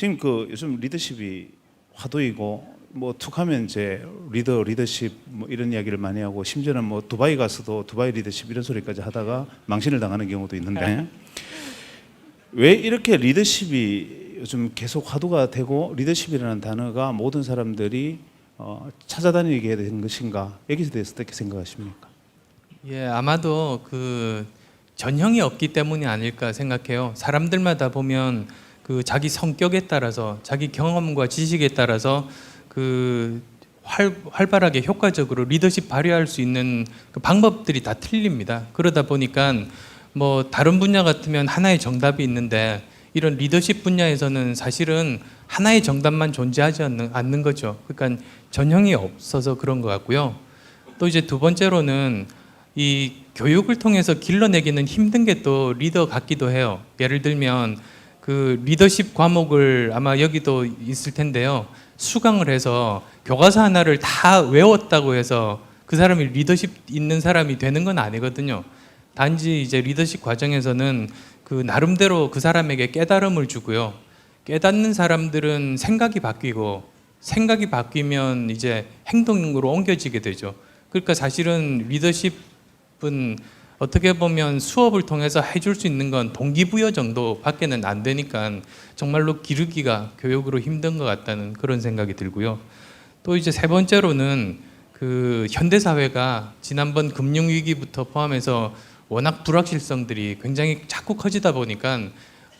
지금 그 요즘 리더십이 화두이고 뭐 툭하면 이제 리더십 뭐 이런 이야기를 많이 하고 심지어는 뭐 두바이 가서도 두바이 리더십 이런 소리까지 하다가 망신을 당하는 경우도 있는데 왜 이렇게 리더십이 요즘 계속 화두가 되고 리더십이라는 단어가 모든 사람들이 찾아다니게 되는 것인가? 여기에 대해서 어떻게 생각하십니까? 예, 아마도 그 전형이 없기 때문이 아닐까 생각해요. 사람들마다 보면 그 자기 성격에 따라서 자기 경험과 지식에 따라서 그 활발하게 효과적으로 리더십 발휘할 수 있는 그 방법들이 다 틀립니다. 그러다 보니까 뭐 다른 분야 같으면 하나의 정답이 있는데 이런 리더십 분야에서는 사실은 하나의 정답만 존재하지 않는 거죠. 그러니까 전형이 없어서 그런 것 같고요. 또 이제 두 번째로는 이 교육을 통해서 길러내기는 힘든 게 또 리더 같기도 해요. 예를 들면 그 리더십 과목을 아마 여기도 있을 텐데요. 수강을 해서 교과서 하나를 다 외웠다고 해서 그 사람이 리더십 있는 사람이 되는 건 아니거든요. 단지 이제 리더십 과정에서는 그 나름대로 그 사람에게 깨달음을 주고요. 깨닫는 사람들은 생각이 바뀌고 생각이 바뀌면 이제 행동으로 옮겨지게 되죠. 그러니까 사실은 리더십은 어떻게 보면 수업을 통해서 해줄 수 있는 건 동기부여 정도밖에는 안 되니까 정말로 기르기가 교육으로 힘든 것 같다는 그런 생각이 들고요. 또 이제 세 번째로는 그 현대사회가 지난번 금융위기부터 포함해서 워낙 불확실성들이 굉장히 자꾸 커지다 보니까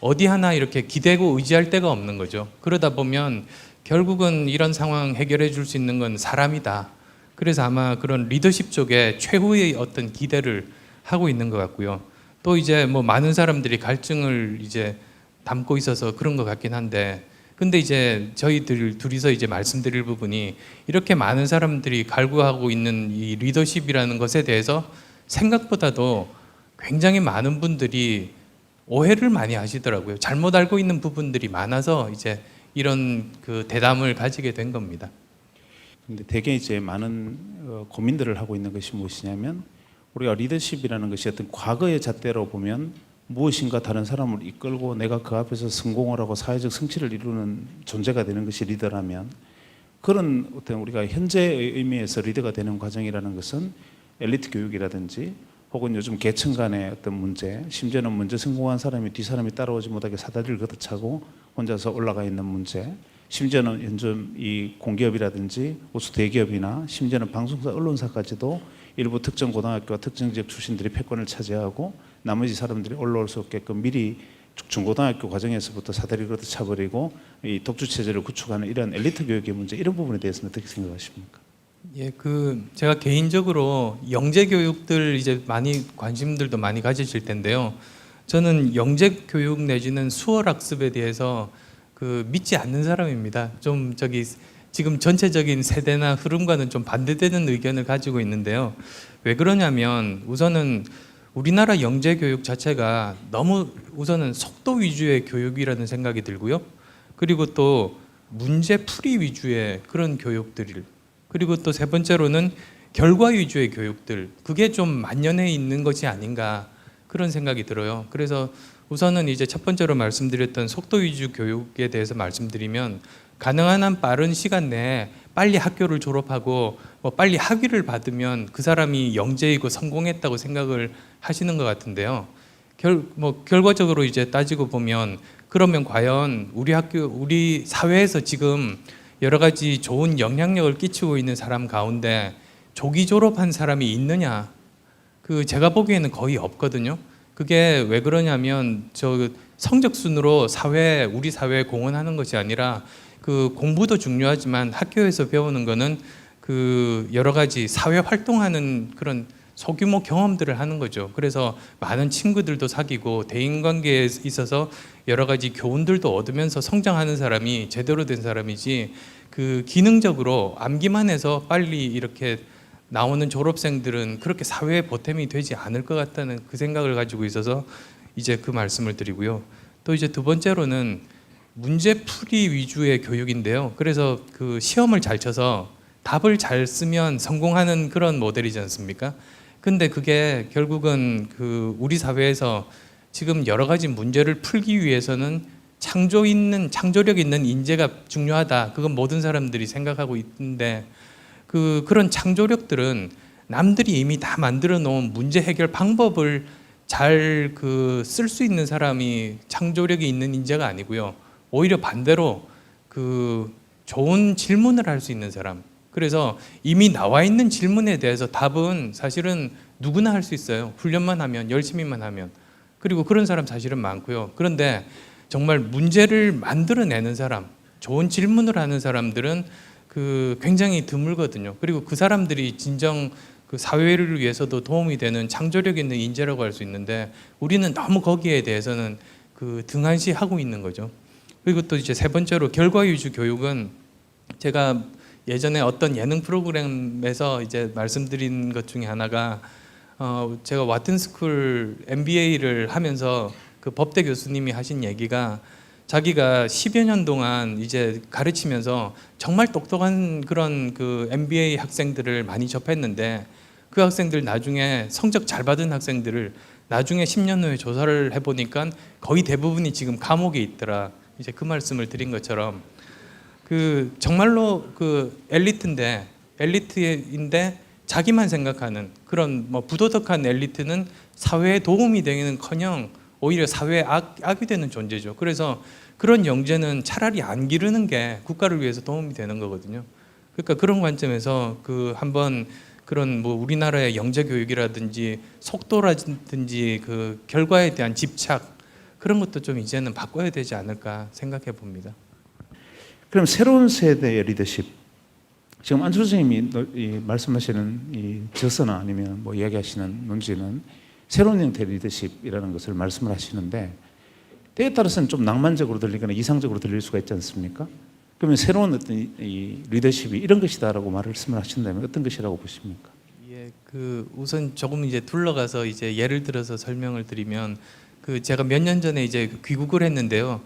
어디 하나 이렇게 기대고 의지할 데가 없는 거죠. 그러다 보면 결국은 이런 상황 해결해 줄 수 있는 건 사람이다. 그래서 아마 그런 리더십 쪽에 최후의 어떤 기대를 하고 있는 것 같고요. 또 이제 뭐 많은 사람들이 갈증을 이제 담고 있어서 그런 것 같긴 한데, 근데 이제 저희들 둘이서 이제 말씀드릴 부분이 이렇게 많은 사람들이 갈구하고 있는 이 리더십이라는 것에 대해서 생각보다도 굉장히 많은 분들이 오해를 많이 하시더라고요. 잘못 알고 있는 부분들이 많아서 이제 이런 그 대담을 가지게 된 겁니다. 근데 대개 이제 많은 고민들을 하고 있는 것이 무엇이냐면 우리가 리더십이라는 것이 어떤 과거의 잣대로 보면 무엇인가 다른 사람을 이끌고 내가 그 앞에서 성공을 하고 사회적 성취를 이루는 존재가 되는 것이 리더라면, 그런 어떤 우리가 현재의 의미에서 리더가 되는 과정이라는 것은 엘리트 교육이라든지 혹은 요즘 계층 간의 어떤 문제, 심지어는 먼저 성공한 사람이 뒤 사람이 따라오지 못하게 사다리를 걷어차고 혼자서 올라가 있는 문제, 심지어는 요즘 이 공기업이라든지 우수 대기업이나 심지어는 방송사, 언론사까지도 일부 특정 고등학교와 특정 지역 출신들이 패권을 차지하고 나머지 사람들이 올라올 수 없게끔 미리 중고등학교 과정에서부터 사다리 걷어차버리고 이 독주 체제를 구축하는 이런 엘리트 교육의 문제, 이런 부분에 대해서는 어떻게 생각하십니까? 예, 그 제가 개인적으로 영재 교육들 이제 많이 관심들도 많이 가지실 텐데요. 저는 영재 교육 내지는 수월 학습에 대해서 그 믿지 않는 사람입니다. 좀 저기 지금 전체적인 세대나 흐름과는 좀 반대되는 의견을 가지고 있는데요. 왜 그러냐면 우선은 우리나라 영재 교육 자체가 너무 우선은 속도 위주의 교육이라는 생각이 들고요. 그리고 또 문제풀이 위주의 그런 교육들을, 그리고 또 세 번째로는 결과 위주의 교육들, 그게 좀 만연해 있는 것이 아닌가 그런 생각이 들어요. 그래서 우선은 이제 첫 번째로 말씀드렸던 속도 위주 교육에 대해서 말씀드리면 가능한 한 빠른 시간 내에 빨리 학교를 졸업하고 뭐 빨리 학위를 받으면 그 사람이 영재이고 성공했다고 생각을 하시는 것 같은데요. 결과적으로 이제 따지고 보면 그러면 과연 우리 사회에서 지금 여러 가지 좋은 영향력을 끼치고 있는 사람 가운데 조기 졸업한 사람이 있느냐? 그 제가 보기에는 거의 없거든요. 그게 왜 그러냐면 저 성적 순으로 우리 사회에 공헌하는 것이 아니라 그 공부도 중요하지만 학교에서 배우는 거는 그 여러 가지 사회 활동하는 그런 소규모 경험들을 하는 거죠. 그래서 많은 친구들도 사귀고 대인관계에 있어서 여러 가지 교훈들도 얻으면서 성장하는 사람이 제대로 된 사람이지, 그 기능적으로 암기만 해서 빨리 이렇게 나오는 졸업생들은 그렇게 사회에 보탬이 되지 않을 것 같다는 그 생각을 가지고 있어서 이제 그 말씀을 드리고요. 또 이제 두 번째로는 문제풀이 위주의 교육인데요. 그래서 그 시험을 잘 쳐서 답을 잘 쓰면 성공하는 그런 모델이지 않습니까? 근데 그게 결국은 그 우리 사회에서 지금 여러 가지 문제를 풀기 위해서는 창조력 있는 인재가 중요하다. 그건 모든 사람들이 생각하고 있는데 그런 창조력들은 남들이 이미 다 만들어 놓은 문제 해결 방법을 잘 쓸 수 있는 사람이 창조력이 있는 인재가 아니고요. 오히려 반대로 좋은 질문을 할 수 있는 사람. 그래서 이미 나와 있는 질문에 대해서 답은 사실은 누구나 할 수 있어요. 훈련만 하면, 열심히만 하면. 그리고 그런 사람 사실은 많고요. 그런데 정말 문제를 만들어내는 사람, 좋은 질문을 하는 사람들은 굉장히 드물거든요. 그리고 그 사람들이 진정 사회를 위해서도 도움이 되는 창조력 있는 인재라고 할 수 있는데 우리는 너무 거기에 대해서는 등한시하고 있는 거죠. 그리고 또 이제 세 번째로 결과 위주 교육은 제가 예전에 어떤 예능 프로그램에서 이제 말씀드린 것 중에 하나가 제가 와튼스쿨 MBA를 하면서 그 법대 교수님이 하신 얘기가 자기가 10여 년 동안 이제 가르치면서 정말 똑똑한 그런 MBA 학생들을 많이 접했는데 그 학생들 나중에 성적 잘 받은 학생들을 나중에 10년 후에 조사를 해보니까 거의 대부분이 지금 감옥에 있더라. 이제 그 말씀을 드린 것처럼 정말로 엘리트인데 자기만 생각하는 그런 부도덕한 엘리트는 사회에 도움이 되기는커녕 오히려 사회에 악이 되는 존재죠. 그래서 그런 영재는 차라리 안 기르는 게 국가를 위해서 도움이 되는 거거든요. 그러니까 그런 관점에서 한번 그런 우리나라의 영재 교육이라든지 속도라든지 결과에 대한 집착 그런 것도 좀 이제는 바꿔야 되지 않을까 생각해 봅니다. 그럼 새로운 세대의 리더십, 지금 안철수 선생님이 말씀하시는 이 저서나 아니면 이야기하시는 논지는 새로운 형태의 리더십이라는 것을 말씀을 하시는데 때에 따라서는 좀 낭만적으로 들리거나 이상적으로 들릴 수가 있지 않습니까? 그러면 새로운 어떤 이 리더십이 이런 것이다라고 말씀을 하신다면 어떤 것이라고 보십니까? 예, 우선 조금 이제 둘러가서 이제 예를 들어서 설명을 드리면 제가 몇 년 전에 이제 귀국을 했는데요.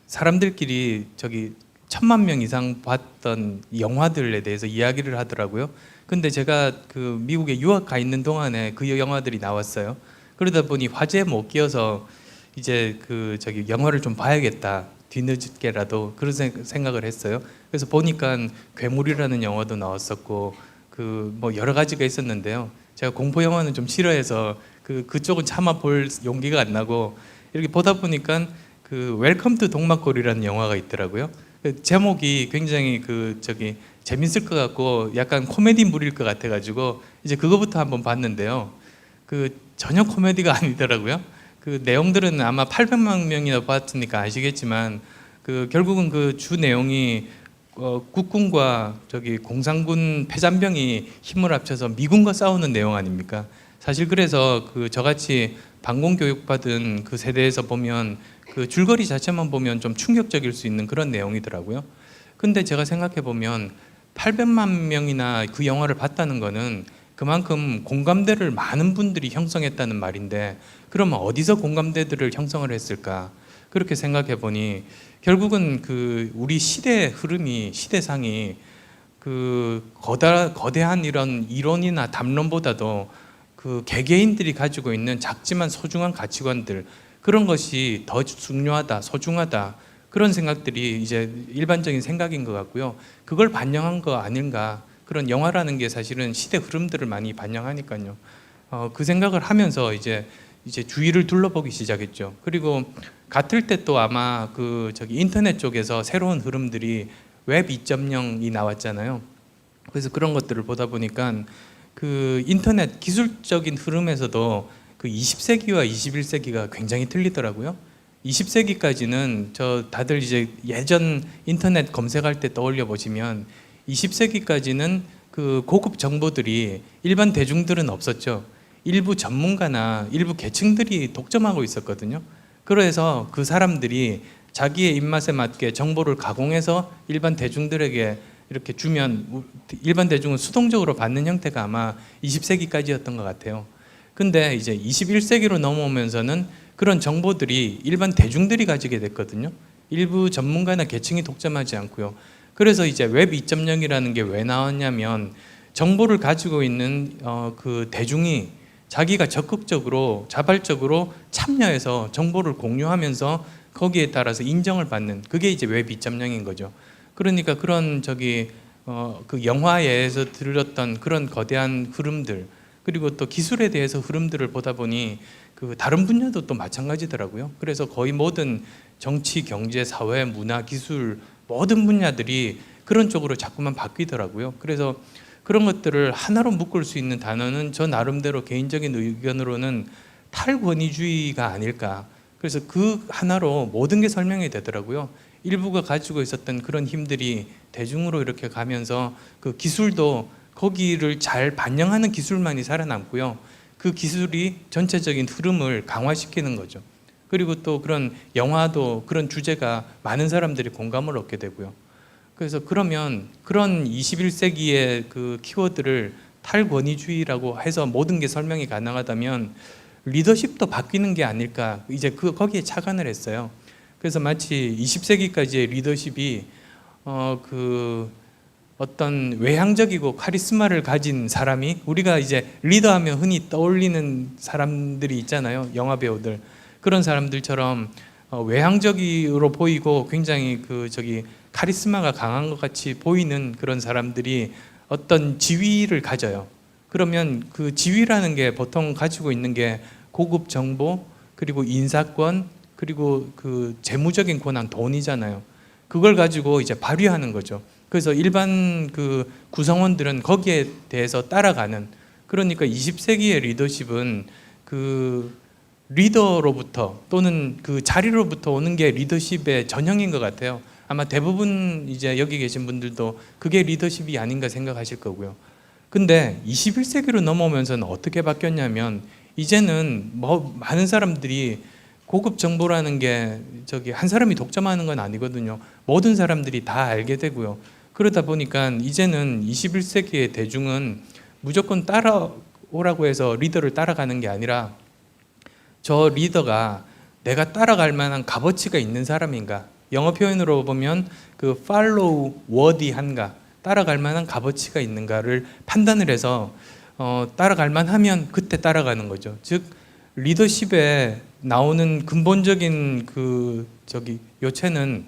사람들끼리 1,000만 명 이상 봤던 영화들에 대해서 이야기를 하더라고요. 근데 제가 미국에 유학 가 있는 동안에 그 영화들이 나왔어요. 그러다 보니 화제에 못 끼어서 이제 영화를 좀 봐야겠다. 뒤늦게라도 그런 생각을 했어요. 그래서 보니까 괴물이라는 영화도 나왔었고 여러 가지가 있었는데요. 제가 공포 영화는 좀 싫어해서 그쪽은 차마 볼 용기가 안 나고 이렇게 보다 보니까 웰컴 투 동막골이라는 영화가 있더라고요. 제목이 굉장히 재밌을 것 같고 약간 코미디물일 것 같아가지고 이제 그거부터 한번 봤는데요. 전혀 코미디가 아니더라고요. 내용들은 아마 800만 명이나 봤으니까 아시겠지만 결국은 주 내용이 국군과 공산군 패잔병이 힘을 합쳐서 미군과 싸우는 내용 아닙니까? 사실 그래서 저같이 반공 교육 받은 세대에서 보면 줄거리 자체만 보면 좀 충격적일 수 있는 그런 내용이더라고요. 근데 제가 생각해 보면 800만 명이나 그 영화를 봤다는 거는 그만큼 공감대를 많은 분들이 형성했다는 말인데 그러면 어디서 공감대들을 형성을 했을까? 그렇게 생각해 보니 결국은 우리 시대의 흐름이 시대상이 거대한 이런 이론이나 담론보다도 개개인들이 가지고 있는 작지만 소중한 가치관들 그런 것이 더 중요하다, 소중하다 그런 생각들이 이제 일반적인 생각인 것 같고요. 그걸 반영한 거 아닌가. 그런 영화라는 게 사실은 시대 흐름들을 많이 반영하니까요. 그 생각을 하면서 이제 주위를 둘러보기 시작했죠. 그리고 같을 때 또 아마 인터넷 쪽에서 새로운 흐름들이 웹 2.0이 나왔잖아요. 그래서 그런 것들을 보다 보니까 인터넷 기술적인 흐름에서도 20세기와 21세기가 굉장히 틀리더라고요. 20세기까지는 다들 이제 예전 인터넷 검색할 때 떠올려 보시면 20세기까지는 고급 정보들이 일반 대중들은 없었죠. 일부 전문가나 일부 계층들이 독점하고 있었거든요. 그래서 그 사람들이 자기의 입맛에 맞게 정보를 가공해서 일반 대중들에게 이렇게 주면 일반 대중은 수동적으로 받는 형태가 아마 20세기까지였던 것 같아요. 근데 이제 21세기로 넘어오면서는 그런 정보들이 일반 대중들이 가지게 됐거든요. 일부 전문가나 계층이 독점하지 않고요. 그래서 이제 웹 2.0이라는 게 왜 나왔냐면 정보를 가지고 있는 대중이 자기가 적극적으로 자발적으로 참여해서 정보를 공유하면서 거기에 따라서 인정을 받는 그게 이제 웹 2.0인 거죠. 그러니까 그런 그 영화에서 들었던 그런 거대한 흐름들 그리고 또 기술에 대해서 흐름들을 보다 보니 그 다른 분야도 또 마찬가지더라고요. 그래서 거의 모든 정치, 경제, 사회, 문화, 기술 모든 분야들이 그런 쪽으로 자꾸만 바뀌더라고요. 그래서 그런 것들을 하나로 묶을 수 있는 단어는 저 나름대로 개인적인 의견으로는 탈권위주의가 아닐까. 그래서 그 하나로 모든 게 설명이 되더라고요. 일부가 가지고 있었던 그런 힘들이 대중으로 이렇게 가면서 그 기술도 거기를 잘 반영하는 기술만이 살아남고요. 그 기술이 전체적인 흐름을 강화시키는 거죠. 그리고 또 그런 영화도 그런 주제가 많은 사람들이 공감을 얻게 되고요. 그래서 그러면 그런 21세기의 그 키워드를 탈권위주의라고 해서 모든 게 설명이 가능하다면 리더십도 바뀌는 게 아닐까 이제 거기에 착안을 했어요. 그래서 마치 20세기까지의 리더십이 어떤 외향적이고 카리스마를 가진 사람이 우리가 이제 리더하면 흔히 떠올리는 사람들이 있잖아요. 영화 배우들 그런 사람들처럼 외향적으로 보이고 굉장히 카리스마가 강한 것 같이 보이는 그런 사람들이 어떤 지위를 가져요. 그러면 그 지위라는 게 보통 가지고 있는 게 고급 정보 그리고 인사권 그리고 그 재무적인 권한 돈이잖아요. 그걸 가지고 이제 발휘하는 거죠. 그래서 일반 그 구성원들은 거기에 대해서 따라가는 그러니까 20세기의 리더십은 그 리더로부터 또는 그 자리로부터 오는 게 리더십의 전형인 것 같아요. 아마 대부분 이제 여기 계신 분들도 그게 리더십이 아닌가 생각하실 거고요. 근데 21세기로 넘어오면서는 어떻게 바뀌었냐면 이제는 많은 사람들이 고급 정보라는 게 한 사람이 독점하는 건 아니거든요. 모든 사람들이 다 알게 되고요. 그러다 보니까 이제는 21세기의 대중은 무조건 따라오라고 해서 리더를 따라가는 게 아니라 저 리더가 내가 따라갈 만한 값어치가 있는 사람인가? 영어 표현으로 보면 그 follow worthy한가? 따라갈 만한 값어치가 있는가를 판단을 해서 따라갈 만하면 그때 따라가는 거죠. 즉 리더십에 나오는 근본적인 요체는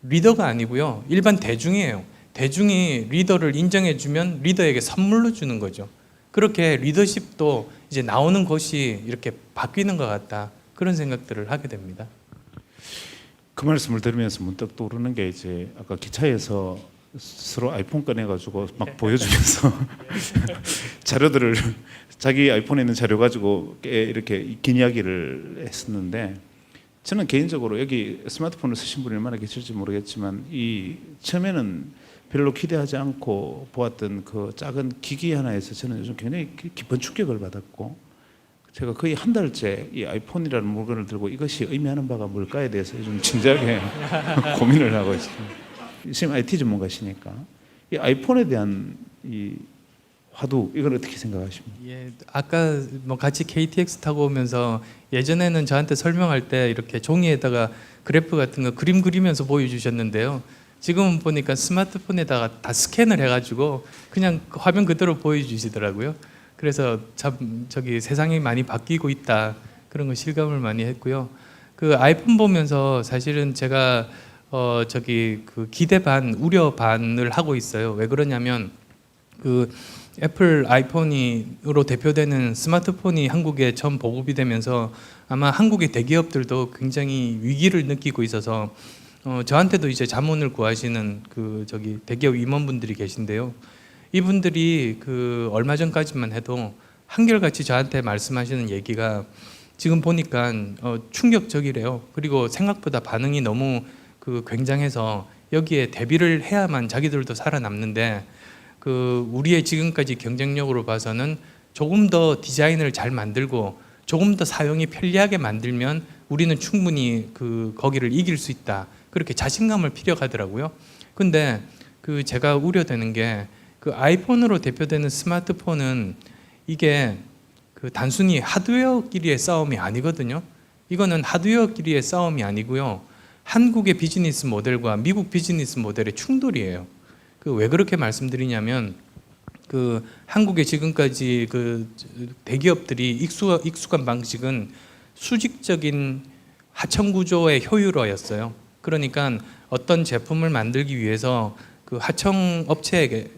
리더가 아니고요. 일반 대중이에요. 대중이 리더를 인정해주면 리더에게 선물로 주는 거죠. 그렇게 리더십도 이제 나오는 것이 이렇게 바뀌는 것 같다. 그런 생각들을 하게 됩니다. 그 말씀을 들으면서 문득 떠오르는 게 이제 아까 기차에서 서로 아이폰 꺼내가지고 막 보여주면서 자료들을 자기 아이폰에 있는 자료 가지고 이렇게 긴 이야기를 했었는데 저는 개인적으로 여기 스마트폰을 쓰신 분이 얼마나 계실지 모르겠지만 이 처음에는 별로 기대하지 않고 보았던 그 작은 기기 하나에서 저는 요즘 굉장히 깊은 충격을 받았고 제가 거의 한 달째 이 아이폰이라는 물건을 들고 이것이 의미하는 바가 뭘까에 대해서 요즘 진지하게 고민을 하고 있습니다. 지금 IT 전문가시니까 이 아이폰에 대한 이 화두 이건 어떻게 생각하십니까? 예, 아까 같이 KTX 타고 오면서 예전에는 저한테 설명할 때 이렇게 종이에다가 그래프 같은 거 그림 그리면서 보여주셨는데요. 지금은 보니까 스마트폰에다가 다 스캔을 해가지고 그냥 화면 그대로 보여주시더라고요. 그래서 참 세상이 많이 바뀌고 있다 그런 거 실감을 많이 했고요. 그 아이폰 보면서 사실은 제가 그 기대 반 우려 반을 하고 있어요. 왜 그러냐면 그 애플 아이폰으로 대표되는 스마트폰이 한국에 처음 보급이 되면서 아마 한국의 대기업들도 굉장히 위기를 느끼고 있어서 저한테도 이제 자문을 구하시는 대기업 임원분들이 계신데요. 이분들이 얼마 전까지만 해도 한결같이 저한테 말씀하시는 얘기가 지금 보니까 충격적이래요. 그리고 생각보다 반응이 너무 굉장해서 여기에 대비를 해야만 자기들도 살아남는데 우리의 지금까지 경쟁력으로 봐서는 조금 더 디자인을 잘 만들고 조금 더 사용이 편리하게 만들면 우리는 충분히 거기를 이길 수 있다. 그렇게 자신감을 피력하더라고요. 근데 제가 우려되는 게 아이폰으로 대표되는 스마트폰은 이게 단순히 하드웨어끼리의 싸움이 아니거든요. 이거는 하드웨어끼리의 싸움이 아니고요. 한국의 비즈니스 모델과 미국 비즈니스 모델의 충돌이에요. 왜 그렇게 말씀드리냐면 한국의 지금까지 대기업들이 익숙한 방식은 수직적인 하청 구조의 효율화였어요. 그러니까 어떤 제품을 만들기 위해서 그 하청 업체에게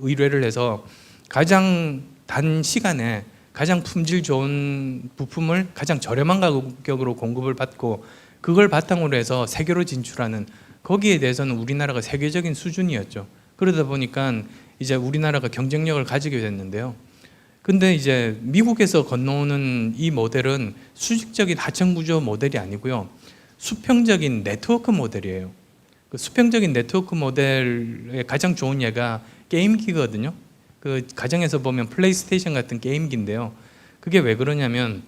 의뢰를 해서 가장 단 시간에 가장 품질 좋은 부품을 가장 저렴한 가격으로 공급을 받고 그걸 바탕으로 해서 세계로 진출하는, 거기에 대해서는 우리나라가 세계적인 수준이었죠. 그러다 보니까 이제 우리나라가 경쟁력을 가지게 됐는데요. 근데 이제 미국에서 건너오는 이 모델은 수직적인 하청 구조 모델이 아니고요. 수평적인 네트워크 모델이에요. 그 수평적인 네트워크 모델의 가장 좋은 예가 게임기거든요. 그 가정에서 보면 플레이스테이션 같은 게임기인데요. 그게 왜 그러냐면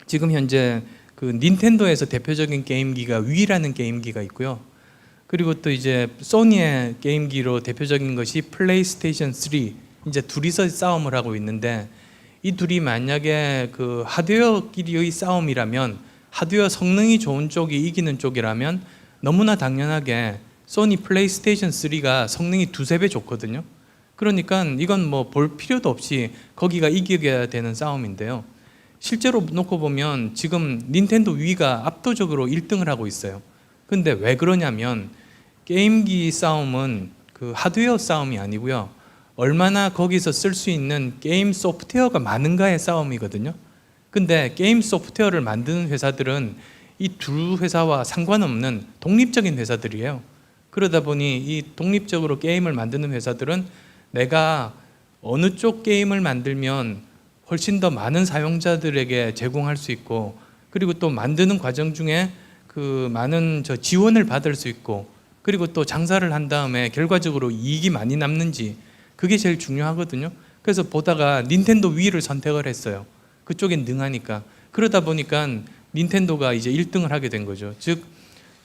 지금 현재 그 닌텐도에서 대표적인 게임기가 위라는 게임기가 있고요. 그리고 또 이제 소니의 게임기로 대표적인 것이 플레이스테이션 3. 이제 둘이서 싸움을 하고 있는데 이 둘이 만약에 그 하드웨어끼리의 싸움이라면, 하드웨어 성능이 좋은 쪽이 이기는 쪽이라면 너무나 당연하게 소니 플레이스테이션 3가 성능이 두세 배 좋거든요. 그러니까 이건 뭐 볼 필요도 없이 거기가 이겨야 되는 싸움인데요. 실제로 놓고 보면 지금 닌텐도 위가 압도적으로 1등을 하고 있어요. 근데 왜 그러냐면 게임기 싸움은 그 하드웨어 싸움이 아니고요. 얼마나 거기서 쓸 수 있는 게임 소프트웨어가 많은가의 싸움이거든요. 근데 게임 소프트웨어를 만드는 회사들은 이 두 회사와 상관없는 독립적인 회사들이에요. 그러다 보니 이 독립적으로 게임을 만드는 회사들은 내가 어느 쪽 게임을 만들면 훨씬 더 많은 사용자들에게 제공할 수 있고, 그리고 또 만드는 과정 중에 그 많은 지원을 받을 수 있고, 그리고 또 장사를 한 다음에 결과적으로 이익이 많이 남는지, 그게 제일 중요하거든요. 그래서 보다가 닌텐도 위를 선택을 했어요. 그쪽엔 능하니까. 그러다 보니까 닌텐도가 이제 1등을 하게 된 거죠. 즉,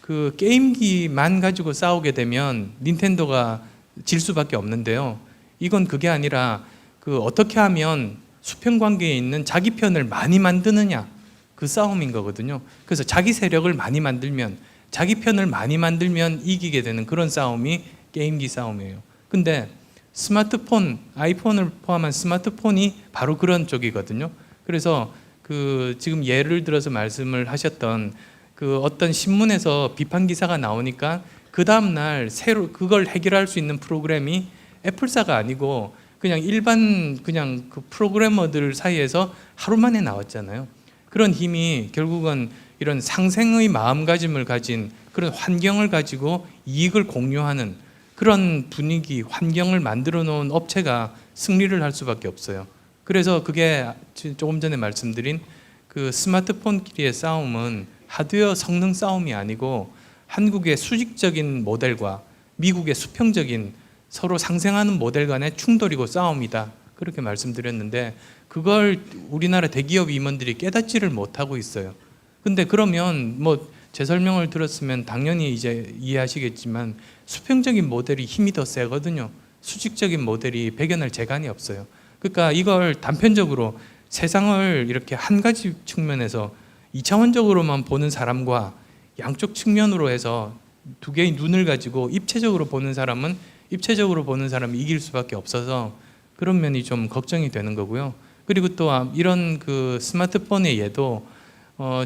그 게임기만 가지고 싸우게 되면 닌텐도가 질 수밖에 없는데요. 이건 그게 아니라 그 어떻게 하면 수평 관계에 있는 자기 편을 많이 만드느냐, 그 싸움인 거거든요. 그래서 자기 세력을 많이 만들면, 자기 편을 많이 만들면 이기게 되는 그런 싸움이 게임기 싸움이에요. 근데 스마트폰, 아이폰을 포함한 스마트폰이 바로 그런 쪽이거든요. 그래서 그 지금 예를 들어서 말씀을 하셨던 그 어떤 신문에서 비판 기사가 나오니까 그 다음 날 새로 그걸 해결할 수 있는 프로그램이 애플사가 아니고 그냥 일반 그냥 그 프로그래머들 사이에서 하루 만에 나왔잖아요. 그런 힘이 결국은 이런 상생의 마음가짐을 가진 그런 환경을 가지고 이익을 공유하는 그런 분위기, 환경을 만들어 놓은 업체가 승리를 할 수밖에 없어요. 그래서 그게 조금 전에 말씀드린 그 스마트폰끼리의 싸움은 하드웨어 성능 싸움이 아니고 한국의 수직적인 모델과 미국의 수평적인 서로 상생하는 모델 간의 충돌이고 싸움이다. 그렇게 말씀드렸는데 그걸 우리나라 대기업 임원들이 깨닫지를 못하고 있어요. 근데 그러면 뭐 제 설명을 들었으면 당연히 이제 이해하시겠지만 수평적인 모델이 힘이 더 세거든요. 수직적인 모델이 배겨날 재간이 없어요. 그러니까 이걸 단편적으로 세상을 이렇게 한 가지 측면에서 2차원적으로만 보는 사람과 양쪽 측면으로 해서 두 개의 눈을 가지고 입체적으로 보는 사람은 입체적으로 보는 사람이 이길 수밖에 없어서 그런 면이 좀 걱정이 되는 거고요. 그리고 또 이런 그 스마트폰의 예도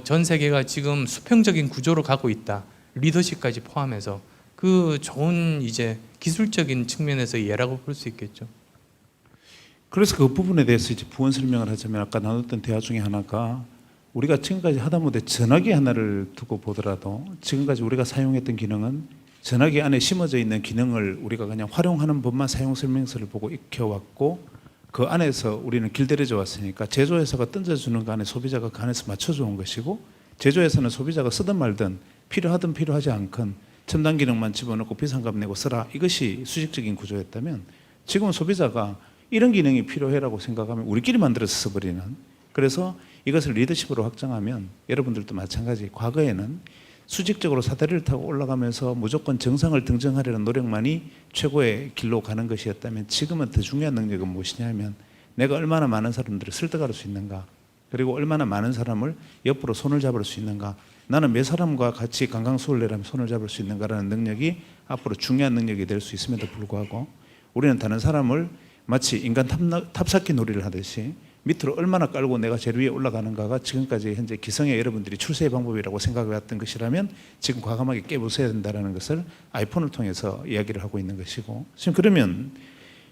전 세계가 지금 수평적인 구조로 가고 있다. 리더십까지 포함해서 그 좋은 이제 기술적인 측면에서 예라고 볼 수 있겠죠. 그래서 그 부분에 대해서 이제 부원 설명을 하자면 아까 나눴던 대화 중에 하나가 우리가 지금까지 하다못해 전화기 하나를 두고 보더라도 지금까지 우리가 사용했던 기능은 전화기 안에 심어져 있는 기능을 우리가 그냥 활용하는 법만 사용 설명서를 보고 익혀왔고 그 안에서 우리는 길들여져 왔으니까 제조회사가 던져주는 거 안에 소비자가 그 안에서 맞춰줘 온 것이고 제조회사는 소비자가 쓰든 말든 필요하든 필요하지 않건 첨단 기능만 집어넣고 비싼 값 내고 쓰라, 이것이 수직적인 구조였다면 지금은 소비자가 이런 기능이 필요해라고 생각하면 우리끼리 만들어서 써버리는, 그래서 이것을 리더십으로 확장하면 여러분들도 마찬가지 과거에는 수직적으로 사다리를 타고 올라가면서 무조건 정상을 등정하려는 노력만이 최고의 길로 가는 것이었다면 지금은 더 중요한 능력은 무엇이냐 하면 내가 얼마나 많은 사람들을 설득할 수 있는가, 그리고 얼마나 많은 사람을 옆으로 손을 잡을 수 있는가, 나는 몇 사람과 같이 강강수월래라면 손을 잡을 수 있는가라는 능력이 앞으로 중요한 능력이 될 수 있음에도 불구하고 우리는 다른 사람을 마치 인간 탑쌓기 놀이를 하듯이 밑으로 얼마나 깔고 내가 제일 위에 올라가는가가 지금까지 현재 기성의 여러분들이 출세의 방법이라고 생각해왔던 것이라면 지금 과감하게 깨부숴야 된다는 것을 아이폰을 통해서 이야기를 하고 있는 것이고, 지금 그러면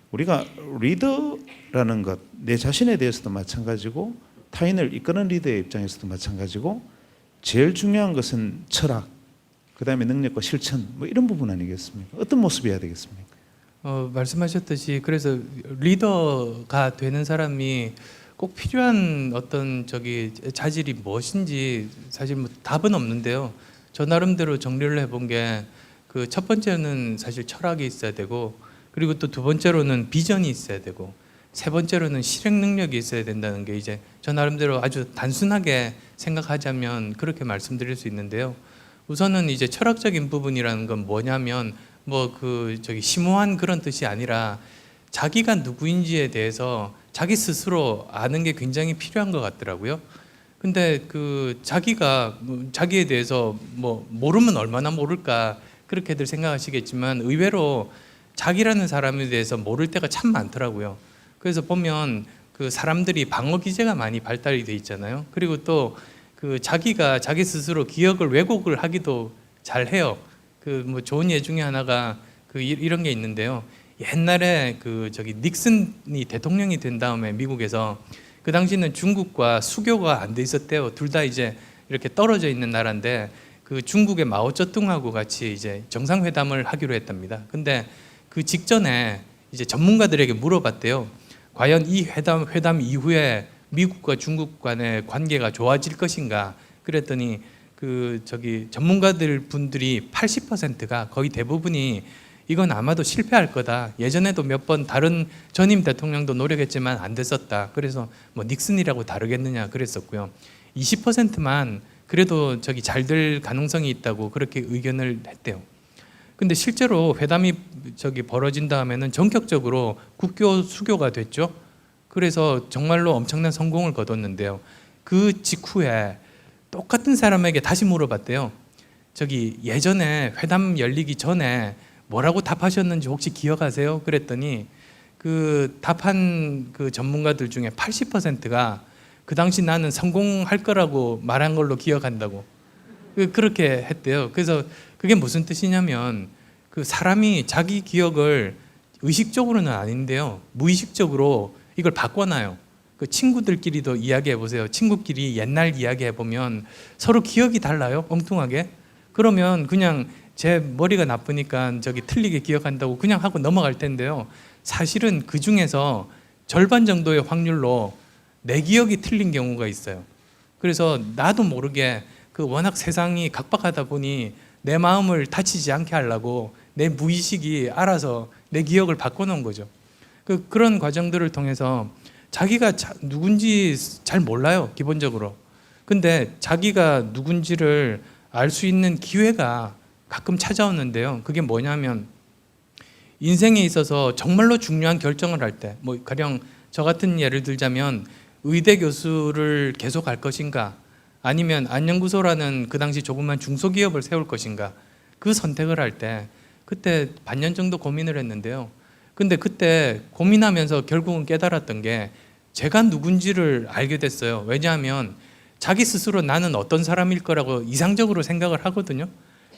우리가 리더라는 것, 내 자신에 대해서도 마찬가지고 타인을 이끄는 리더의 입장에서도 마찬가지고 제일 중요한 것은 철학, 그 다음에 능력과 실천, 뭐 이런 부분 아니겠습니까? 어떤 모습이어야 되겠습니까? 말씀하셨듯이 그래서 리더가 되는 사람이 꼭 필요한 어떤 자질이 무엇인지 사실 뭐 답은 없는데요. 저 나름대로 정리를 해본 게 그 첫 번째는 사실 철학이 있어야 되고, 그리고 또 두 번째로는 비전이 있어야 되고, 세 번째로는 실행 능력이 있어야 된다는 게 이제 저 나름대로 아주 단순하게 생각하자면 그렇게 말씀드릴 수 있는데요. 우선은 이제 철학적인 부분이라는 건 뭐냐면 심오한 그런 뜻이 아니라 자기가 누구인지에 대해서 자기 스스로 아는 게 굉장히 필요한 것 같더라고요. 근데 자기에 대해서 모르면 얼마나 모를까 그렇게들 생각하시겠지만 의외로 자기라는 사람에 대해서 모를 때가 참 많더라고요. 그래서 보면 그 사람들이 방어 기제가 많이 발달이 돼 있잖아요. 그리고 또 자기가 자기 스스로 기억을 왜곡을 하기도 잘 해요. 좋은 예 중에 하나가 이런 게 있는데요. 옛날에 닉슨이 대통령이 된 다음에 미국에서 그 당시는 중국과 수교가 안 돼 있었대요. 둘 다 이제 이렇게 떨어져 있는 나라인데 그 중국의 마오쩌둥하고 같이 이제 정상회담을 하기로 했답니다. 근데 그 직전에 이제 전문가들에게 물어봤대요. 과연 이 회담 이후에 미국과 중국 간의 관계가 좋아질 것인가? 그랬더니 전문가들 분들이 80%가 거의 대부분이 이건 아마도 실패할 거다. 예전에도 몇 번 다른 전임 대통령도 노력했지만 안 됐었다. 그래서 닉슨이라고 다르겠느냐 그랬었고요. 20%만 그래도 잘 될 가능성이 있다고 그렇게 의견을 했대요. 근데 실제로 회담이 벌어진 다음에는 전격적으로 국교 수교가 됐죠. 그래서 정말로 엄청난 성공을 거뒀는데요. 그 직후에 똑같은 사람에게 다시 물어봤대요. 예전에 회담 열리기 전에 뭐라고 답하셨는지 혹시 기억하세요? 그랬더니 그 답한 그 전문가들 중에 80%가 그 당시 나는 성공할 거라고 말한 걸로 기억한다고 그렇게 했대요. 그래서 그게 무슨 뜻이냐면 그 사람이 자기 기억을 의식적으로는 아닌데요, 무의식적으로 이걸 바꿔놔요. 그 친구들끼리도 이야기해 보세요. 친구끼리 옛날 이야기해 보면 서로 기억이 달라요, 엉뚱하게. 그러면 그냥 제 머리가 나쁘니까 틀리게 기억한다고 그냥 하고 넘어갈 텐데요. 사실은 그 중에서 절반 정도의 확률로 내 기억이 틀린 경우가 있어요. 그래서 나도 모르게 워낙 세상이 각박하다 보니 내 마음을 다치지 않게 하려고 내 무의식이 알아서 내 기억을 바꿔놓은 거죠. 그런 과정들을 통해서 자기가 누군지 잘 몰라요, 기본적으로. 근데 자기가 누군지를 알 수 있는 기회가 가끔 찾아오는데요. 그게 뭐냐면 인생에 있어서 정말로 중요한 결정을 할 때, 가령 저 같은 예를 들자면 의대 교수를 계속 할 것인가, 아니면 안녕구소라는 그 당시 조그만 중소기업을 세울 것인가, 그 선택을 할 때 그때 반년 정도 고민을 했는데요. 근데 그때 고민하면서 결국은 깨달았던 게 제가 누군지를 알게 됐어요. 왜냐하면 자기 스스로 나는 어떤 사람일 거라고 이상적으로 생각을 하거든요.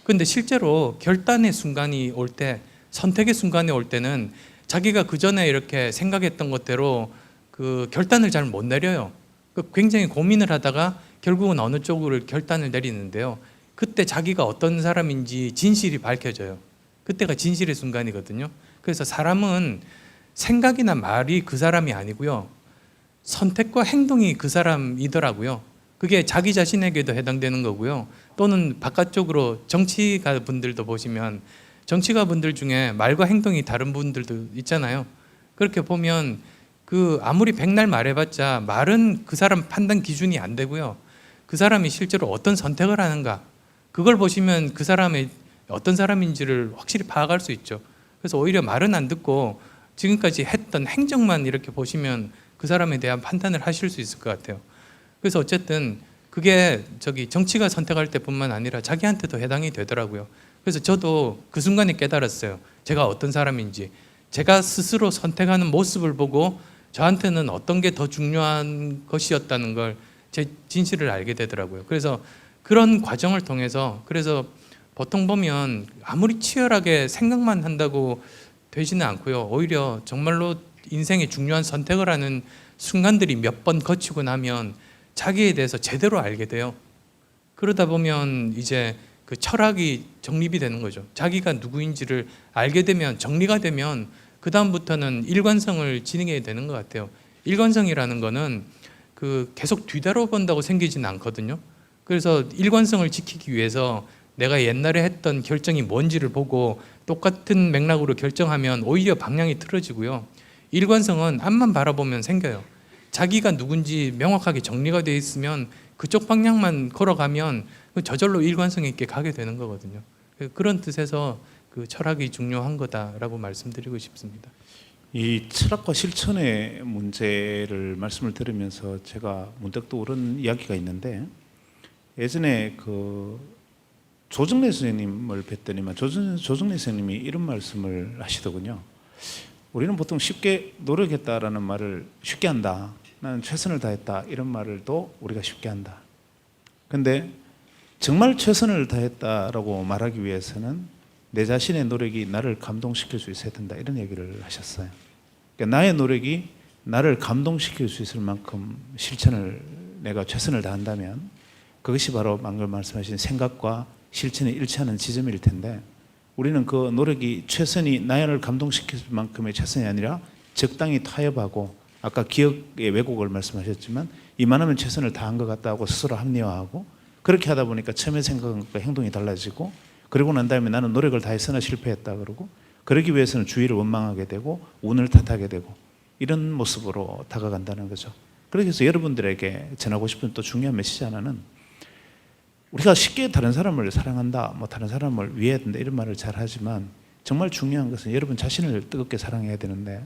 근데 실제로 결단의 순간이 올 때, 선택의 순간이 올 때는 자기가 그 전에 이렇게 생각했던 것대로 그 결단을 잘 못 내려요. 굉장히 고민을 하다가 결국은 어느 쪽으로 결단을 내리는데요. 그때 자기가 어떤 사람인지 진실이 밝혀져요. 그때가 진실의 순간이거든요. 그래서 사람은 생각이나 말이 그 사람이 아니고요, 선택과 행동이 그 사람이더라고요. 그게 자기 자신에게도 해당되는 거고요. 또는 바깥쪽으로 정치가 분들도 보시면 정치가 분들 중에 말과 행동이 다른 분들도 있잖아요. 그렇게 보면 아무리 백날 말해봤자 말은 그 사람 판단 기준이 안 되고요. 그 사람이 실제로 어떤 선택을 하는가, 그걸 보시면 그 사람이 어떤 사람인지를 확실히 파악할 수 있죠. 그래서 오히려 말은 안 듣고 지금까지 했던 행정만 이렇게 보시면 그 사람에 대한 판단을 하실 수 있을 것 같아요. 그래서 어쨌든 그게 정치가 선택할 때뿐만 아니라 자기한테도 해당이 되더라고요. 그래서 저도 그 순간에 깨달았어요. 제가 어떤 사람인지. 제가 스스로 선택하는 모습을 보고 저한테는 어떤 게 더 중요한 것이었다는 걸 제 진실을 알게 되더라고요. 그래서 그런 과정을 통해서 그래서 보통 보면 아무리 치열하게 생각만 한다고 되지는 않고요. 오히려 정말로 인생의 중요한 선택을 하는 순간들이 몇 번 거치고 나면 자기에 대해서 제대로 알게 돼요. 그러다 보면 이제 그 철학이 정립이 되는 거죠. 자기가 누구인지를 알게 되면 정리가 되면 그 다음부터는 일관성을 지니게 되는 것 같아요. 일관성이라는 거는 그 계속 뒤돌아본다고 생기지는 않거든요. 그래서 일관성을 지키기 위해서 내가 옛날에 했던 결정이 뭔지를 보고 똑같은 맥락으로 결정하면 오히려 방향이 틀어지고요. 일관성은 앞만 바라보면 생겨요. 자기가 누군지 명확하게 정리가 되어 있으면 그쪽 방향만 걸어가면 저절로 일관성 있게 가게 되는 거거든요. 그런 뜻에서 그 철학이 중요한 거다라고 말씀드리고 싶습니다. 이 철학과 실천의 문제를 말씀을 들으면서 제가 문득 떠오른 이야기가 있는데, 예전에 그 조정래 선생님을 뵀더니만 조정래 선생님이 이런 말씀을 하시더군요. 우리는 보통 쉽게 노력했다라는 말을 쉽게 한다. 나는 최선을 다했다. 이런 말을 또 우리가 쉽게 한다. 근데 정말 최선을 다했다라고 말하기 위해서는 내 자신의 노력이 나를 감동시킬 수 있어야 된다. 이런 얘기를 하셨어요. 그러니까 나의 노력이 나를 감동시킬 수 있을 만큼 실천을 내가 최선을 다한다면 그것이 바로 방금 말씀하신 생각과 실천이 일치하는 지점일 텐데, 우리는 그 노력이 최선이 나를 감동시킬 만큼의 최선이 아니라 적당히 타협하고, 아까 기억의 왜곡을 말씀하셨지만 이만하면 최선을 다한 것 같다고 스스로 합리화하고, 그렇게 하다 보니까 처음에 생각한 것과 행동이 달라지고, 그러고 난 다음에 나는 노력을 다했으나 실패했다 그러고, 그러기 위해서는 주위를 원망하게 되고 운을 탓하게 되고, 이런 모습으로 다가간다는 거죠. 그래서 여러분들에게 전하고 싶은 또 중요한 메시지 하나는, 우리가 쉽게 다른 사람을 사랑한다, 뭐 다른 사람을 위해야 된다 이런 말을 잘 하지만 정말 중요한 것은 여러분 자신을 뜨겁게 사랑해야 되는데,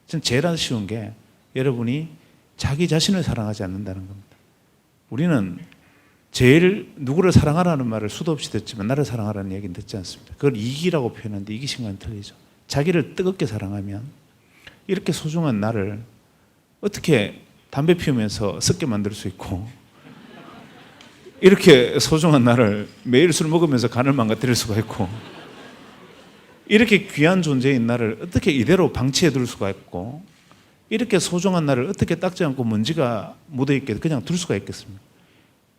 전 제일 쉬운 게 여러분이 자기 자신을 사랑하지 않는다는 겁니다. 우리는 제일 누구를 사랑하라는 말을 수도 없이 듣지만 나를 사랑하라는 얘기는 듣지 않습니다. 그걸 이기라고 표현하는데 이기신 건 틀리죠. 자기를 뜨겁게 사랑하면 이렇게 소중한 나를 어떻게 담배 피우면서 썩게 만들 수 있고, 이렇게 소중한 나를 매일 술 먹으면서 간을 망가뜨릴 수가 있고, 이렇게 귀한 존재인 나를 어떻게 이대로 방치해 둘 수가 있고, 이렇게 소중한 나를 어떻게 닦지 않고 먼지가 묻어있게 그냥 둘 수가 있겠습니까?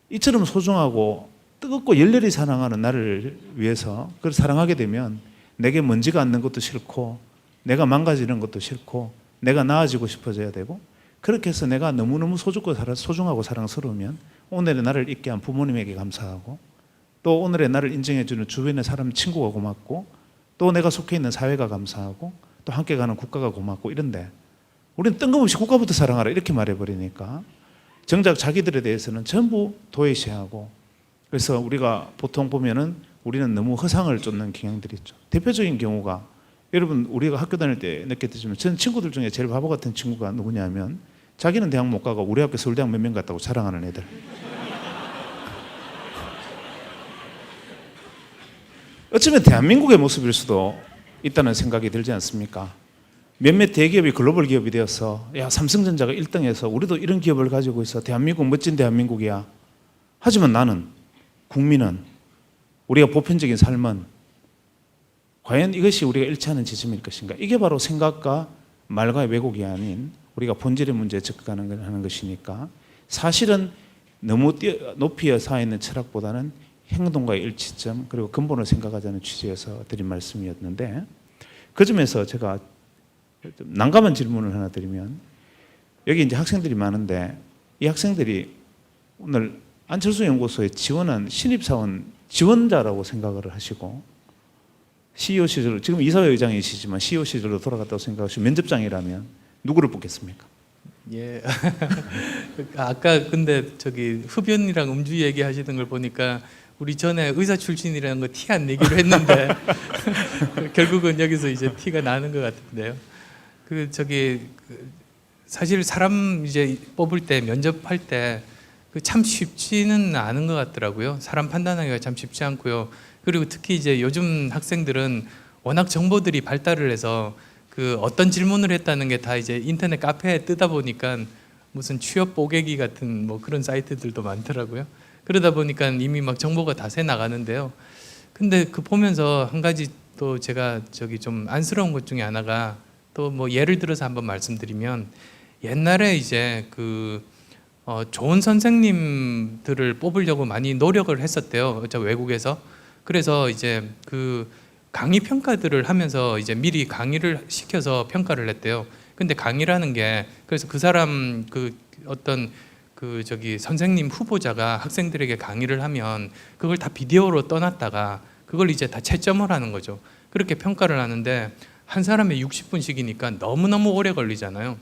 이처럼 소중하고 뜨겁고 열렬히 사랑하는 나를 위해서 그걸 사랑하게 되면 내게 먼지가 앉는 것도 싫고, 내가 망가지는 것도 싫고, 내가 나아지고 싶어져야 되고, 그렇게 해서 내가 너무너무 소중하고 사랑스러우면 오늘의 나를 있게 한 부모님에게 감사하고, 또 오늘의 나를 인정해주는 주변의 사람, 친구가 고맙고, 또 내가 속해 있는 사회가 감사하고, 또 함께 가는 국가가 고맙고, 이런데 우리는 뜬금없이 국가부터 사랑하라 이렇게 말해버리니까 정작 자기들에 대해서는 전부 도외시하고, 그래서 우리가 보통 보면은 우리는 너무 허상을 쫓는 경향들이 있죠. 대표적인 경우가, 여러분 우리가 학교 다닐 때 느꼈지만 전 친구들 중에 제일 바보 같은 친구가 누구냐면, 자기는 대학 못 가고 우리 학교 서울대학 몇 명 갔다고 자랑하는 애들. 어쩌면 대한민국의 모습일 수도 있다는 생각이 들지 않습니까? 몇몇 대기업이 글로벌 기업이 되어서, 야, 삼성전자가 1등해서 우리도 이런 기업을 가지고 있어, 대한민국 멋진 대한민국이야. 하지만 나는, 국민은, 우리가 보편적인 삶은 과연 이것이 우리가 일치하는 지점일 것인가? 이게 바로 생각과 말과의 왜곡이 아닌 우리가 본질의 문제에 접근하는 것이니까, 사실은 너무 높이 쌓여 있는 철학보다는 행동과의 일치점, 그리고 근본을 생각하자는 취지에서 드린 말씀이었는데, 그 점에서 제가 난감한 질문을 하나 드리면, 여기 이제 학생들이 많은데 이 학생들이 오늘 안철수 연구소에 지원한 신입사원 지원자라고 생각을 하시고, CEO 시절, 지금 이사회 의장이시지만 CEO 시절로 돌아갔다고 생각하시고 면접장이라면 누구를 뽑겠습니까? 예. 아까 근데 저기 흡연이랑 음주 얘기하시던 걸 보니까 우리 전에 의사 출신이라는 거 티 안 내기로 했는데 결국은 여기서 이제 티가 나는 것 같은데요. 사실 사람 이제 뽑을 때, 면접할 때 참 쉽지는 않은 것 같더라고요. 사람 판단하기가 참 쉽지 않고요. 그리고 특히 이제 요즘 학생들은 워낙 정보들이 발달을 해서 그 어떤 질문을 했다는 게 다 이제 인터넷 카페에 뜨다 보니까 무슨 취업 뽀개기 같은 뭐 그런 사이트들도 많더라고요. 그러다 보니까 이미 막 정보가 다 새 나가는데요. 근데 그 보면서 한 가지 또 제가 저기 좀 안쓰러운 것 중에 하나가 또 뭐 예를 들어서 한번 말씀드리면 옛날에 이제 그 좋은 선생님들을 뽑으려고 많이 노력을 했었대요. 저 외국에서. 그래서 이제 그 강의 평가들을 하면서 이제 미리 강의를 시켜서 평가를 했대요. 근데 강의라는 게 그래서 그 사람 그 어떤 그 저기 선생님 후보자가 학생들에게 강의를 하면 그걸 다 비디오로 떠났다가 그걸 이제 다 채점을 하는 거죠. 그렇게 평가를 하는데 한 사람에 60분씩이니까 너무너무 오래 걸리잖아요.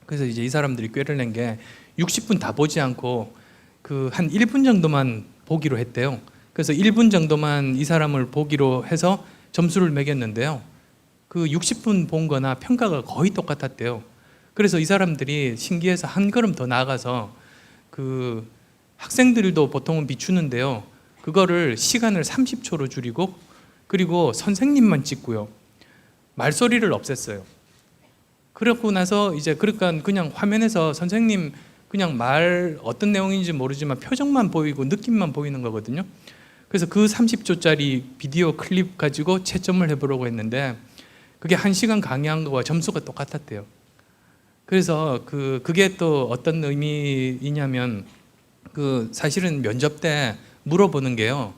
그래서 이제 이 사람들이 꾀를 낸 게 60분 다 보지 않고 그 한 1분 정도만 보기로 했대요. 그래서 1분 정도만 이 사람을 보기로 해서 점수를 매겼는데요. 그 60분 본 거나 평가가 거의 똑같았대요. 그래서 이 사람들이 신기해서 한 걸음 더 나아가서 그 학생들도 보통은 비추는데요. 그거를 시간을 30초로 줄이고 그리고 선생님만 찍고요. 말소리를 없앴어요. 그렇고 나서 이제 그러니까 그냥 화면에서 선생님 그냥 말 어떤 내용인지 모르지만 표정만 보이고 느낌만 보이는 거거든요. 그래서 그 30초짜리 비디오 클립 가지고 채점을 해보려고 했는데 그게 1시간 강의한 거와 점수가 똑같았대요. 그래서 그게 또 어떤 의미이냐면 그 사실은 면접 때 물어보는 게요.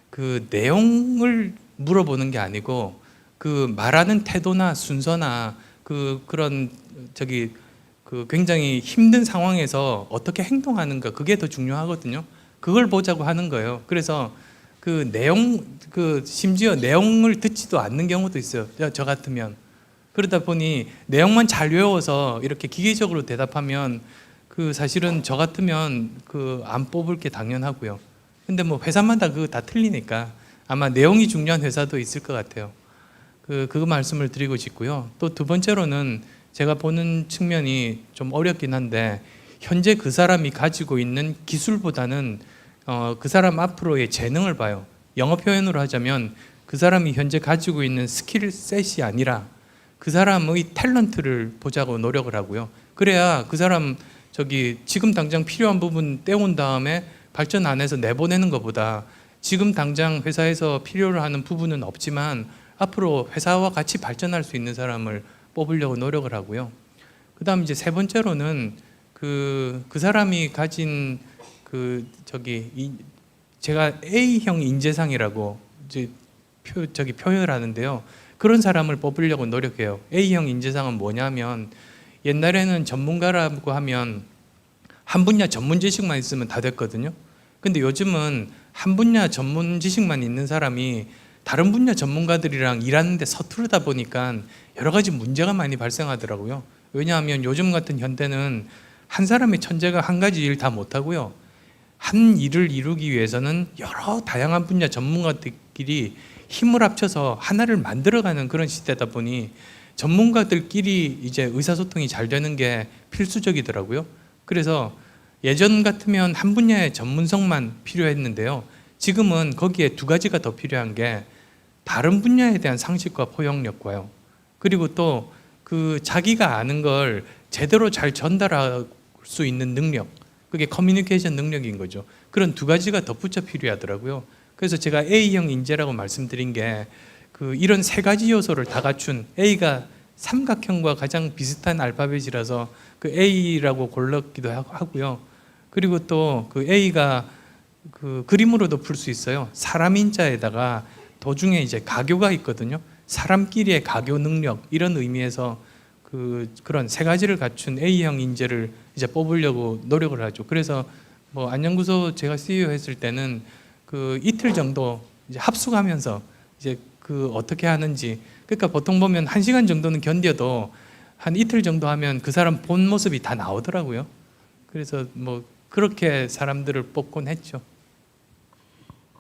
그 내용을 물어보는 게 아니고 그 말하는 태도나 순서나 그런 저기 그 굉장히 힘든 상황에서 어떻게 행동하는가 그게 더 중요하거든요. 그걸 보자고 하는 거예요. 그래서 그 내용 그 심지어 내용을 듣지도 않는 경우도 있어요. 저 같으면 그러다 보니 내용만 잘 외워서 이렇게 기계적으로 대답하면 그 사실은 저 같으면 그 안 뽑을 게 당연하고요. 근데 뭐 회사마다 그거 다 틀리니까 아마 내용이 중요한 회사도 있을 것 같아요. 그 말씀을 드리고 싶고요. 또 두 번째로는 제가 보는 측면이 좀 어렵긴 한데 현재 그 사람이 가지고 있는 기술보다는 그 사람 앞으로의 재능을 봐요. 영어 표현으로 하자면 그 사람이 현재 가지고 있는 스킬셋이 아니라 그 사람의 탤런트를 보자고 노력을 하고요. 그래야 그 사람 저기 지금 당장 필요한 부분 떼온 다음에 발전 안 해서 내보내는 것보다 지금 당장 회사에서 필요로 하는 부분은 없지만 앞으로 회사와 같이 발전할 수 있는 사람을 뽑으려고 노력을 하고요. 그다음 이제 세 번째로는 그 사람이 가진 그 저기 제가 A형 인재상이라고 이제 표현을 하는데요. 그런 사람을 뽑으려고 노력해요. A형 인재상은 뭐냐면 옛날에는 전문가라고 하면 한 분야 전문 지식만 있으면 다 됐거든요. 근데 요즘은 한 분야 전문 지식만 있는 사람이 다른 분야 전문가들이랑 일하는데 서투르다 보니까 여러 가지 문제가 많이 발생하더라고요. 왜냐하면 요즘 같은 현대는 한 사람의 천재가 한 가지 일 다 못하고요. 한 일을 이루기 위해서는 여러 다양한 분야 전문가들끼리 힘을 합쳐서 하나를 만들어가는 그런 시대다 보니 전문가들끼리 이제 의사소통이 잘 되는 게 필수적이더라고요. 그래서 예전 같으면 한 분야의 전문성만 필요했는데요. 지금은 거기에 두 가지가 더 필요한 게 다른 분야에 대한 상식과 포용력과요. 그리고 또 그 자기가 아는 걸 제대로 잘 전달할 수 있는 능력. 그게 커뮤니케이션 능력인 거죠. 그런 두 가지가 덧붙여 필요하더라고요. 그래서 제가 A형 인재라고 말씀드린 게 이런 세 가지 요소를 다 갖춘 A가 삼각형과 가장 비슷한 알파벳이라서 그 A라고 골랐기도 하고요. 그리고 또 그 A가 그 그림으로도 풀 수 있어요. 사람 인자에다가 도중에 이제 가교가 있거든요. 사람끼리의 가교 능력 이런 의미에서 그런 세 가지를 갖춘 A형 인재를 이제 뽑으려고 노력을 하죠. 그래서 뭐 안녕구소 제가 CEO 했을 때는 그 이틀 정도 이제 합숙하면서 이제 어떻게 하는지 그러니까 보통 보면 1시간 정도는 견뎌도 한 이틀 정도 하면 그 사람 본 모습이 다 나오더라고요. 그래서 뭐 그렇게 사람들을 뽑곤 했죠.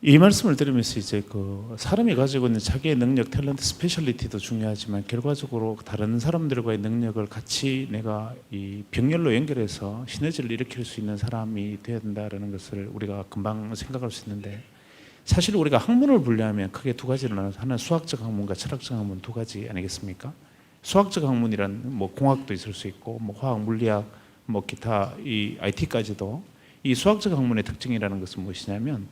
이 말씀을 들으면서 이제 사람이 가지고 있는 자기의 능력, 탤런트, 스페셜리티도 중요하지만 결과적으로 다른 사람들과의 능력을 같이 내가 이 병렬로 연결해서 시너지를 일으킬 수 있는 사람이 되어야 된다는 것을 우리가 금방 생각할 수 있는데 사실 우리가 학문을 분류하면 크게 두 가지로 나눠서 하나는 수학적 학문과 철학적 학문 두 가지 아니겠습니까? 수학적 학문이란 뭐 공학도 있을 수 있고 뭐 화학, 물리학, 뭐 기타 이 IT까지도 이 수학적 학문의 특징이라는 것은 무엇이냐면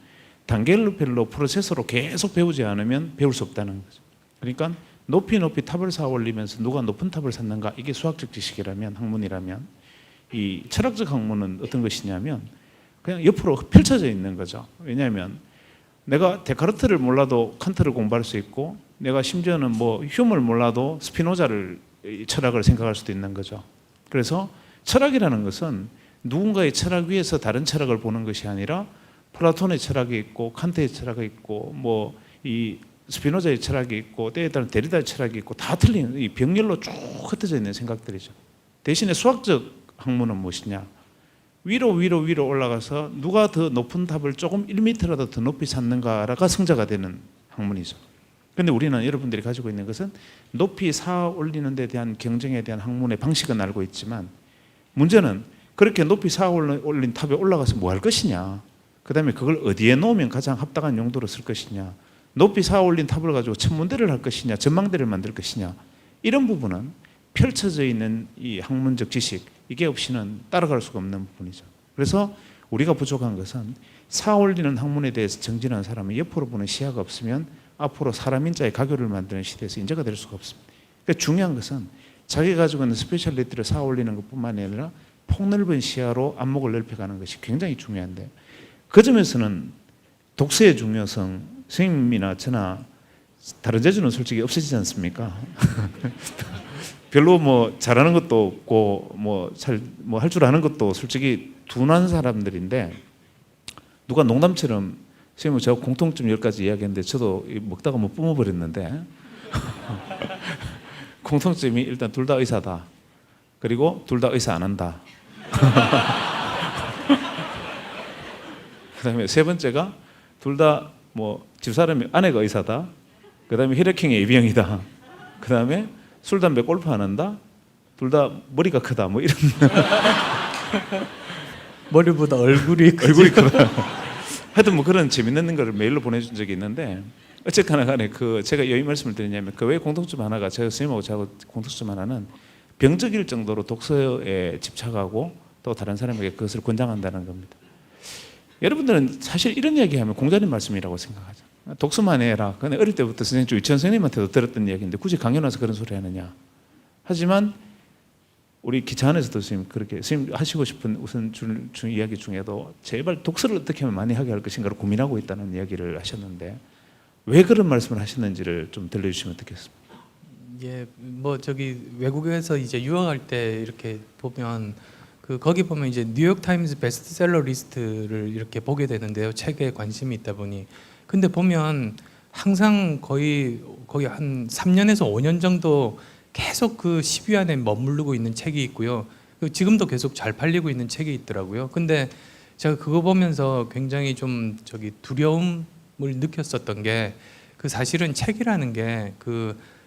단계별로 프로세서로 계속 배우지 않으면 배울 수 없다는 거죠. 그러니까 높이 탑을 쌓아 올리면서 누가 높은 탑을 쌓는가, 이게 수학적 지식이라면, 학문이라면, 이 철학적 학문은 어떤 것이냐면 그냥 옆으로 펼쳐져 있는 거죠. 왜냐하면 내가 데카르트를 몰라도 칸트를 공부할 수 있고, 내가 심지어는 뭐 휴머를 몰라도 스피노자를 철학을 생각할 수도 있는 거죠. 그래서 철학이라는 것은 누군가의 철학 위에서 다른 철학을 보는 것이 아니라 플라톤의 철학이 있고 칸트의 철학이 있고 뭐 이 스피노자의 철학이 있고 때에 따른 데리다의 철학이 있고 다 틀린 이 병렬로 쭉 흩어져 있는 생각들이죠. 대신에 수학적 학문은 무엇이냐? 위로 올라가서 누가 더 높은 탑을 조금 1m라도 더 높이 쌓는가가 성자가 되는 학문이죠. 그런데 우리는 여러분들이 가지고 있는 것은 높이 쌓아 올리는 데 대한 경쟁에 대한 학문의 방식은 알고 있지만, 문제는 그렇게 높이 쌓아 올린 탑에 올라가서 뭐 할 것이냐, 그 다음에 그걸 어디에 놓으면 가장 합당한 용도로 쓸 것이냐, 높이 쌓아 올린 탑을 가지고 천문대를 할 것이냐, 전망대를 만들 것이냐, 이런 부분은 펼쳐져 있는 이 학문적 지식, 이게 없이는 따라갈 수가 없는 부분이죠. 그래서 우리가 부족한 것은 쌓아 올리는 학문에 대해서 정진하는 사람은 옆으로 보는 시야가 없으면 앞으로 사람 인자의 가교를 만드는 시대에서 인재가 될 수가 없습니다. 그러니까 중요한 것은 자기가 가지고 있는 스페셜리티를 쌓아 올리는 것뿐만 아니라 폭넓은 시야로 안목을 넓혀가는 것이 굉장히 중요한데, 그 점에서는 독서의 중요성, 선생님이나 저나 다른 재주는 솔직히 없어지지 않습니까? 별로 뭐 잘하는 것도 없고 뭐 할 줄 아는 것도 솔직히 둔한 사람들인데, 누가 농담처럼 선생님 제가 공통점 10가지 이야기했는데 저도 먹다가 뭐 뿜어버렸는데 공통점이 일단 둘 다 의사다. 그리고 둘 다 의사 안 한다. 그 다음에 세 번째가 둘 다 뭐 집사람이 아내가 의사다. 그 다음에 혈액형이 AB형이다. 그 다음에 술, 담배, 골프 안 한다. 둘 다 머리가 크다. 뭐 이런. 머리보다 얼굴이 크다. 하여튼 뭐 그런 재밌는 거를 메일로 보내준 적이 있는데, 어쨌거나 간에 제가 이 말씀을 드리냐면 그 외에 공통점 하나가, 제가 선생님하고 저하고 공통점 하나는 병적일 정도로 독서에 집착하고 또 다른 사람에게 그것을 권장한다는 겁니다. 여러분들은 사실 이런 이야기하면 공자님 말씀이라고 생각하죠. 독서만 해라. 근데 어릴 때부터 선생님, 유치원 선생님한테도 들었던 이야기인데 굳이 강연 와서 그런 소리 하느냐. 하지만 우리 기차 안에서도 선생님 그렇게 선생님 하시고 싶은 우선 이야기 중에도 제발 독서를 어떻게 하면 많이 하게 할 것인가를 고민하고 있다는 이야기를 하셨는데, 왜 그런 말씀을 하셨는지를 좀 들려주시면 어떻겠습니까? 예, 뭐 외국에서 이제 유학할 때 이렇게 보면 거기 보면 이제 뉴욕 타임즈 베스트셀러 리스트를 이렇게 보게 되는데요. 책에 관심이 있다 보니. 근데 보면 항상 거의 한 3년에서 5년 정도 계속 그 10위 안에 머무르고 있는 책이 있고요. 지금도 계속 잘 팔리고 있는 책이 있더라고요. 근데 제가 그거 보면서 굉장히 좀 두려움을 느꼈었던 게, 사실은 책이라는 게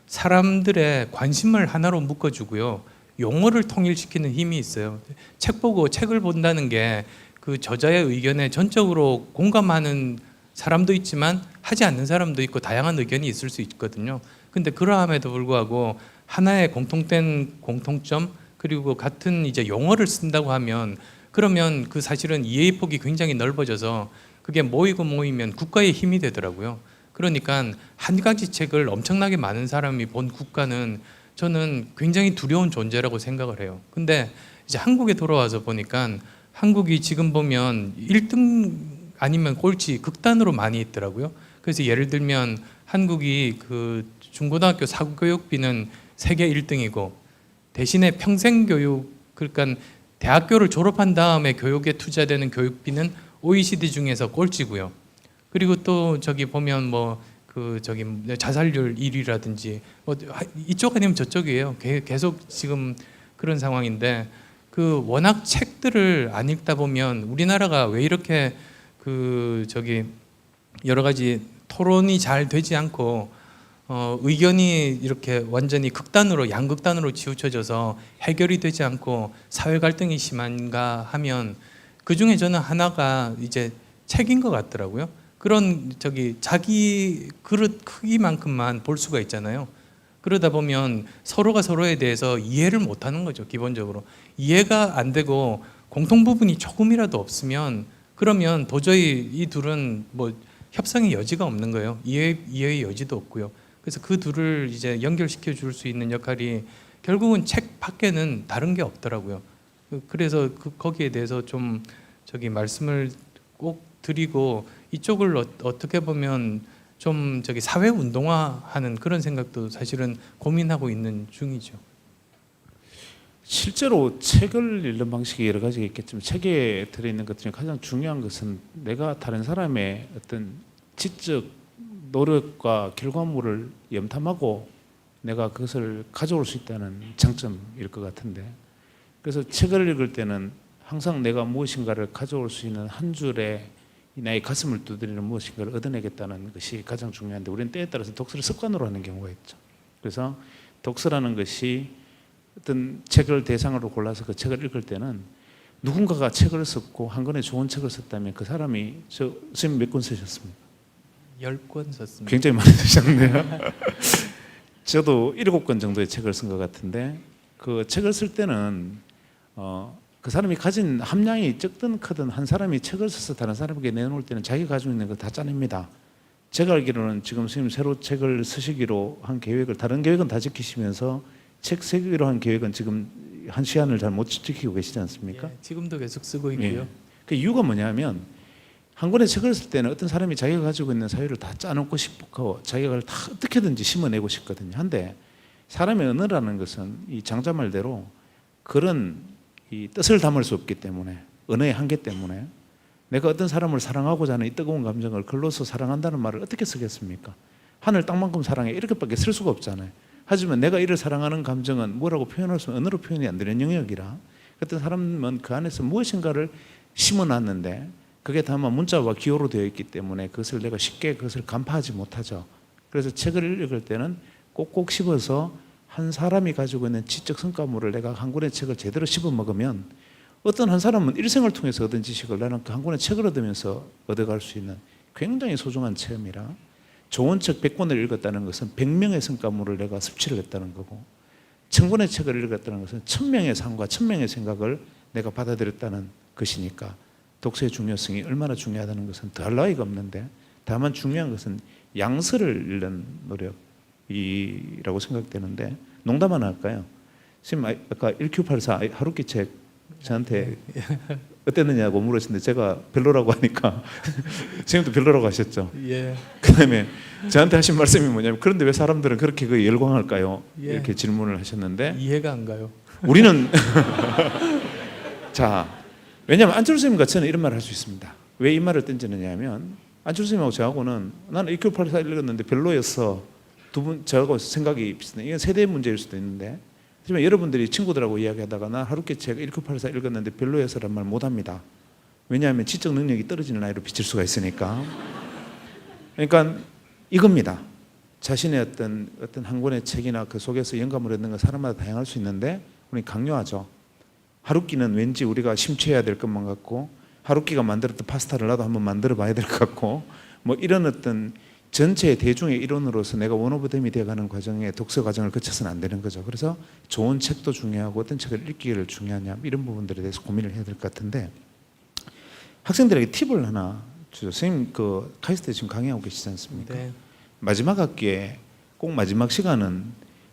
사람들의 관심을 하나로 묶어주고요. 용어를 통일시키는 힘이 있어요. 책 보고 책을 본다는 게 그 저자의 의견에 전적으로 공감하는 사람도 있지만 하지 않는 사람도 있고 다양한 의견이 있을 수 있거든요. 근데 그러함에도 불구하고 하나의 공통점, 그리고 같은 이제 용어를 쓴다고 하면, 그러면 사실은 이해의 폭이 굉장히 넓어져서 그게 모이면 국가의 힘이 되더라고요. 그러니까 한 가지 책을 엄청나게 많은 사람이 본 국가는 저는 굉장히 두려운 존재라고 생각을 해요. 근데 이제 한국에 돌아와서 보니까 한국이 지금 보면 1등 아니면 꼴찌 극단으로 많이 있더라고요. 그래서 예를 들면 한국이 중고등학교 사교육비는 세계 1등이고, 대신에 평생교육, 그러니까 대학교를 졸업한 다음에 교육에 투자되는 교육비는 OECD 중에서 꼴찌고요. 그리고 또 보면 자살률 1위라든지 이쪽 아니면 저쪽이에요. 계속 지금 그런 상황인데, 워낙 책들을 안 읽다 보면 우리나라가 왜 이렇게 여러 가지 토론이 잘 되지 않고 의견이 이렇게 완전히 양극단으로 치우쳐져서 해결이 되지 않고 사회 갈등이 심한가 하면, 그 중에 저는 하나가 이제 책인 것 같더라고요. 그런 자기 그릇 크기만큼만 볼 수가 있잖아요. 그러다 보면 서로가 서로에 대해서 이해를 못하는 거죠. 기본적으로 이해가 안 되고 공통 부분이 조금이라도 없으면 그러면 도저히 이 둘은 뭐 협상의 여지가 없는 거예요. 이해의 여지도 없고요. 그래서 그 둘을 이제 연결시켜 줄 수 있는 역할이 결국은 책 밖에는 다른 게 없더라고요. 그래서 거기에 대해서 좀 저기 말씀을 꼭 드리고 이쪽을 어떻게 보면 좀 저기 사회 운동화하는 그런 생각도 사실은 고민하고 있는 중이죠. 실제로 책을 읽는 방식이 여러 가지가 있겠지만 책에 들어있는 것 중에 가장 중요한 것은 내가 다른 사람의 어떤 지적 노력과 결과물을 염탐하고 내가 그것을 가져올 수 있다는 장점일 것 같은데, 그래서 책을 읽을 때는 항상 내가 무엇인가를 가져올 수 있는 한 줄에 나의 가슴을 두드리는 무엇인가를 얻어내겠다는 것이 가장 중요한데, 우리는 때에 따라서 독서를 습관으로 하는 경우가 있죠. 그래서 독서라는 것이 어떤 책을 대상으로 골라서 그 책을 읽을 때는 누군가가 책을 썼고 한 권의 좋은 책을 썼다면 그 사람이, 선생님 몇 권 쓰셨습니까? 10권 썼습니다. 굉장히 많이 쓰셨네요. 저도 7권 정도의 책을 쓴 것 같은데, 그 책을 쓸 때는 그 사람이 가진 함량이 적든 크든 한 사람이 책을 써서 다른 사람에게 내놓을 때는 자기가 가지고 있는 거 다 짜냅니다. 제가 알기로는 지금 선생님 새로 책을 쓰시기로 한 계획을, 다른 계획은 다 지키시면서 책 쓰기로 한 계획은 지금 한 시한을 잘 못 지키고 계시지 않습니까? 예, 지금도 계속 쓰고 있고요. 예. 그 이유가 뭐냐면 한 권의 책을 쓸 때는 어떤 사람이 자기가 가지고 있는 사유를 다 짜놓고 싶고 자기가 그걸 다 어떻게든지 심어내고 싶거든요. 한데 사람의 언어라는 것은 이 장자 말대로 그런 이 뜻을 담을 수 없기 때문에, 언어의 한계 때문에 내가 어떤 사람을 사랑하고자 하는 이 뜨거운 감정을 글로서 사랑한다는 말을 어떻게 쓰겠습니까? 하늘 땅만큼 사랑해 이렇게밖에 쓸 수가 없잖아요. 하지만 내가 이를 사랑하는 감정은 뭐라고 표현할 수 없는, 언어로 표현이 안 되는 영역이라 어떤 사람은 그 안에서 무엇인가를 심어놨는데 그게 다만 문자와 기호로 되어 있기 때문에 그것을 내가 쉽게 그것을 간파하지 못하죠. 그래서 책을 읽을 때는 꼭꼭 씹어서 한 사람이 가지고 있는 지적 성과물을 내가 한 권의 책을 제대로 씹어 먹으면 어떤 한 사람은 일생을 통해서 얻은 지식을 나는 그 한 권의 책을 얻으면서 얻어갈 수 있는 굉장히 소중한 체험이라, 좋은 책 100권을 읽었다는 것은 100명의 성과물을 내가 섭취를 했다는 거고, 1000권의 책을 읽었다는 것은 1000명의 삶과 1000명의 생각을 내가 받아들였다는 것이니까 독서의 중요성이 얼마나 중요하다는 것은 더할 나위가 없는데, 다만 중요한 것은 양서를 읽는 노력이라고 생각되는데, 농담 하나 할까요? 선생님 아까 1Q84 하루키 책 저한테 어땠느냐고 물으시는데 제가 별로라고 하니까 선생님도 별로라고 하셨죠. 예. 그다음에 저한테 하신 말씀이 뭐냐면, 그런데 왜 사람들은 그렇게 그 열광할까요? 예. 이렇게 질문을 하셨는데, 이해가 안 가요. 우리는 자, 왜냐하면 안철수 선생님과 저는 이런 말을 할 수 있습니다. 왜 이 말을 던지느냐 하면, 안철수 선생님하고 저하고는 나는 EQ84 읽었는데 별로였어. 두 분 저하고 생각이 비슷해. 이건 세대의 문제일 수도 있는데, 하지만 여러분들이 친구들하고 이야기하다가 나 하루께 책 1984 읽었는데 별로여서란 말 못합니다. 왜냐하면 지적 능력이 떨어지는 아이로 비칠 수가 있으니까. 그러니까 이겁니다. 자신의 어떤 한 권의 책이나 그 속에서 영감을 얻는 건 사람마다 다양할 수 있는데, 우리 강요하죠. 하루키는 왠지 우리가 심취해야 될 것만 같고, 하루키가 만들었던 파스타를 나도 한번 만들어 봐야 될 것 같고, 뭐 이런 어떤 전체 대중의 일원으로서 내가 원오브댐이 되어가는 과정에 독서 과정을 거쳐서는 안 되는 거죠. 그래서 좋은 책도 중요하고 어떤 책을 읽기를 중요하냐, 이런 부분들에 대해서 고민을 해야 될 것 같은데, 학생들에게 팁을 하나 주죠. 선생님 그 카이스트에 지금 강의하고 계시지 않습니까? 네. 마지막 학기에 꼭 마지막 시간은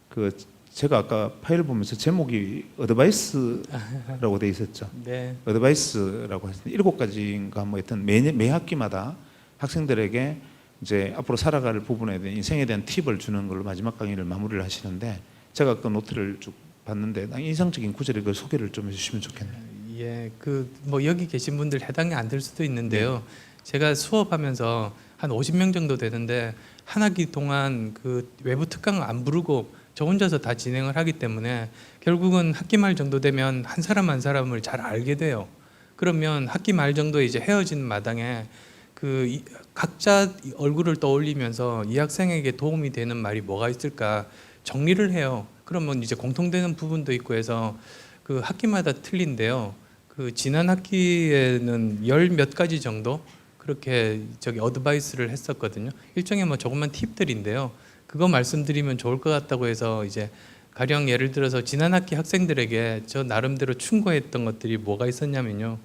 그 제가 아까 파일 보면서 제목이 어드바이스라고 돼 있었죠. 네. 어드바이스라고 했는데 7가지인가 뭐 하여튼 매 학기마다 학생들에게 이제 앞으로 살아갈 부분에 대한 인생에 대한 팁을 주는 걸로 마지막 강의를 마무리를 하시는데, 제가 그 노트를 쭉 봤는데 인상적인 구절에 그 소개를 좀 해주시면 좋겠네요. 예, 그 뭐 여기 계신 분들 해당이 안 될 수도 있는데요. 제가 수업하면서 한 50명 정도 되는데 한 학기 동안 그 외부 특강 안 부르고 저 혼자서 다 진행을 하기 때문에 결국은 학기 말 정도 되면 한 사람 한 사람을 잘 알게 돼요. 그러면 학기 말 정도에 이제 헤어지는 마당에 그 각자 얼굴을 떠올리면서 이 학생에게 도움이 되는 말이 뭐가 있을까 정리를 해요. 그러면 이제 공통되는 부분도 있고 해서 그 학기마다 틀린데요. 그 지난 학기에는 10몇 가지 정도 그렇게 저기 어드바이스를 했었거든요. 일종의 뭐 조그만 팁들인데요. 그거 말씀드리면 좋을 것 같다고 해서 이제 가령 예를 들어서 지난 학기 학생들에게 저 나름대로 충고했던 것들이 뭐가 있었냐면요.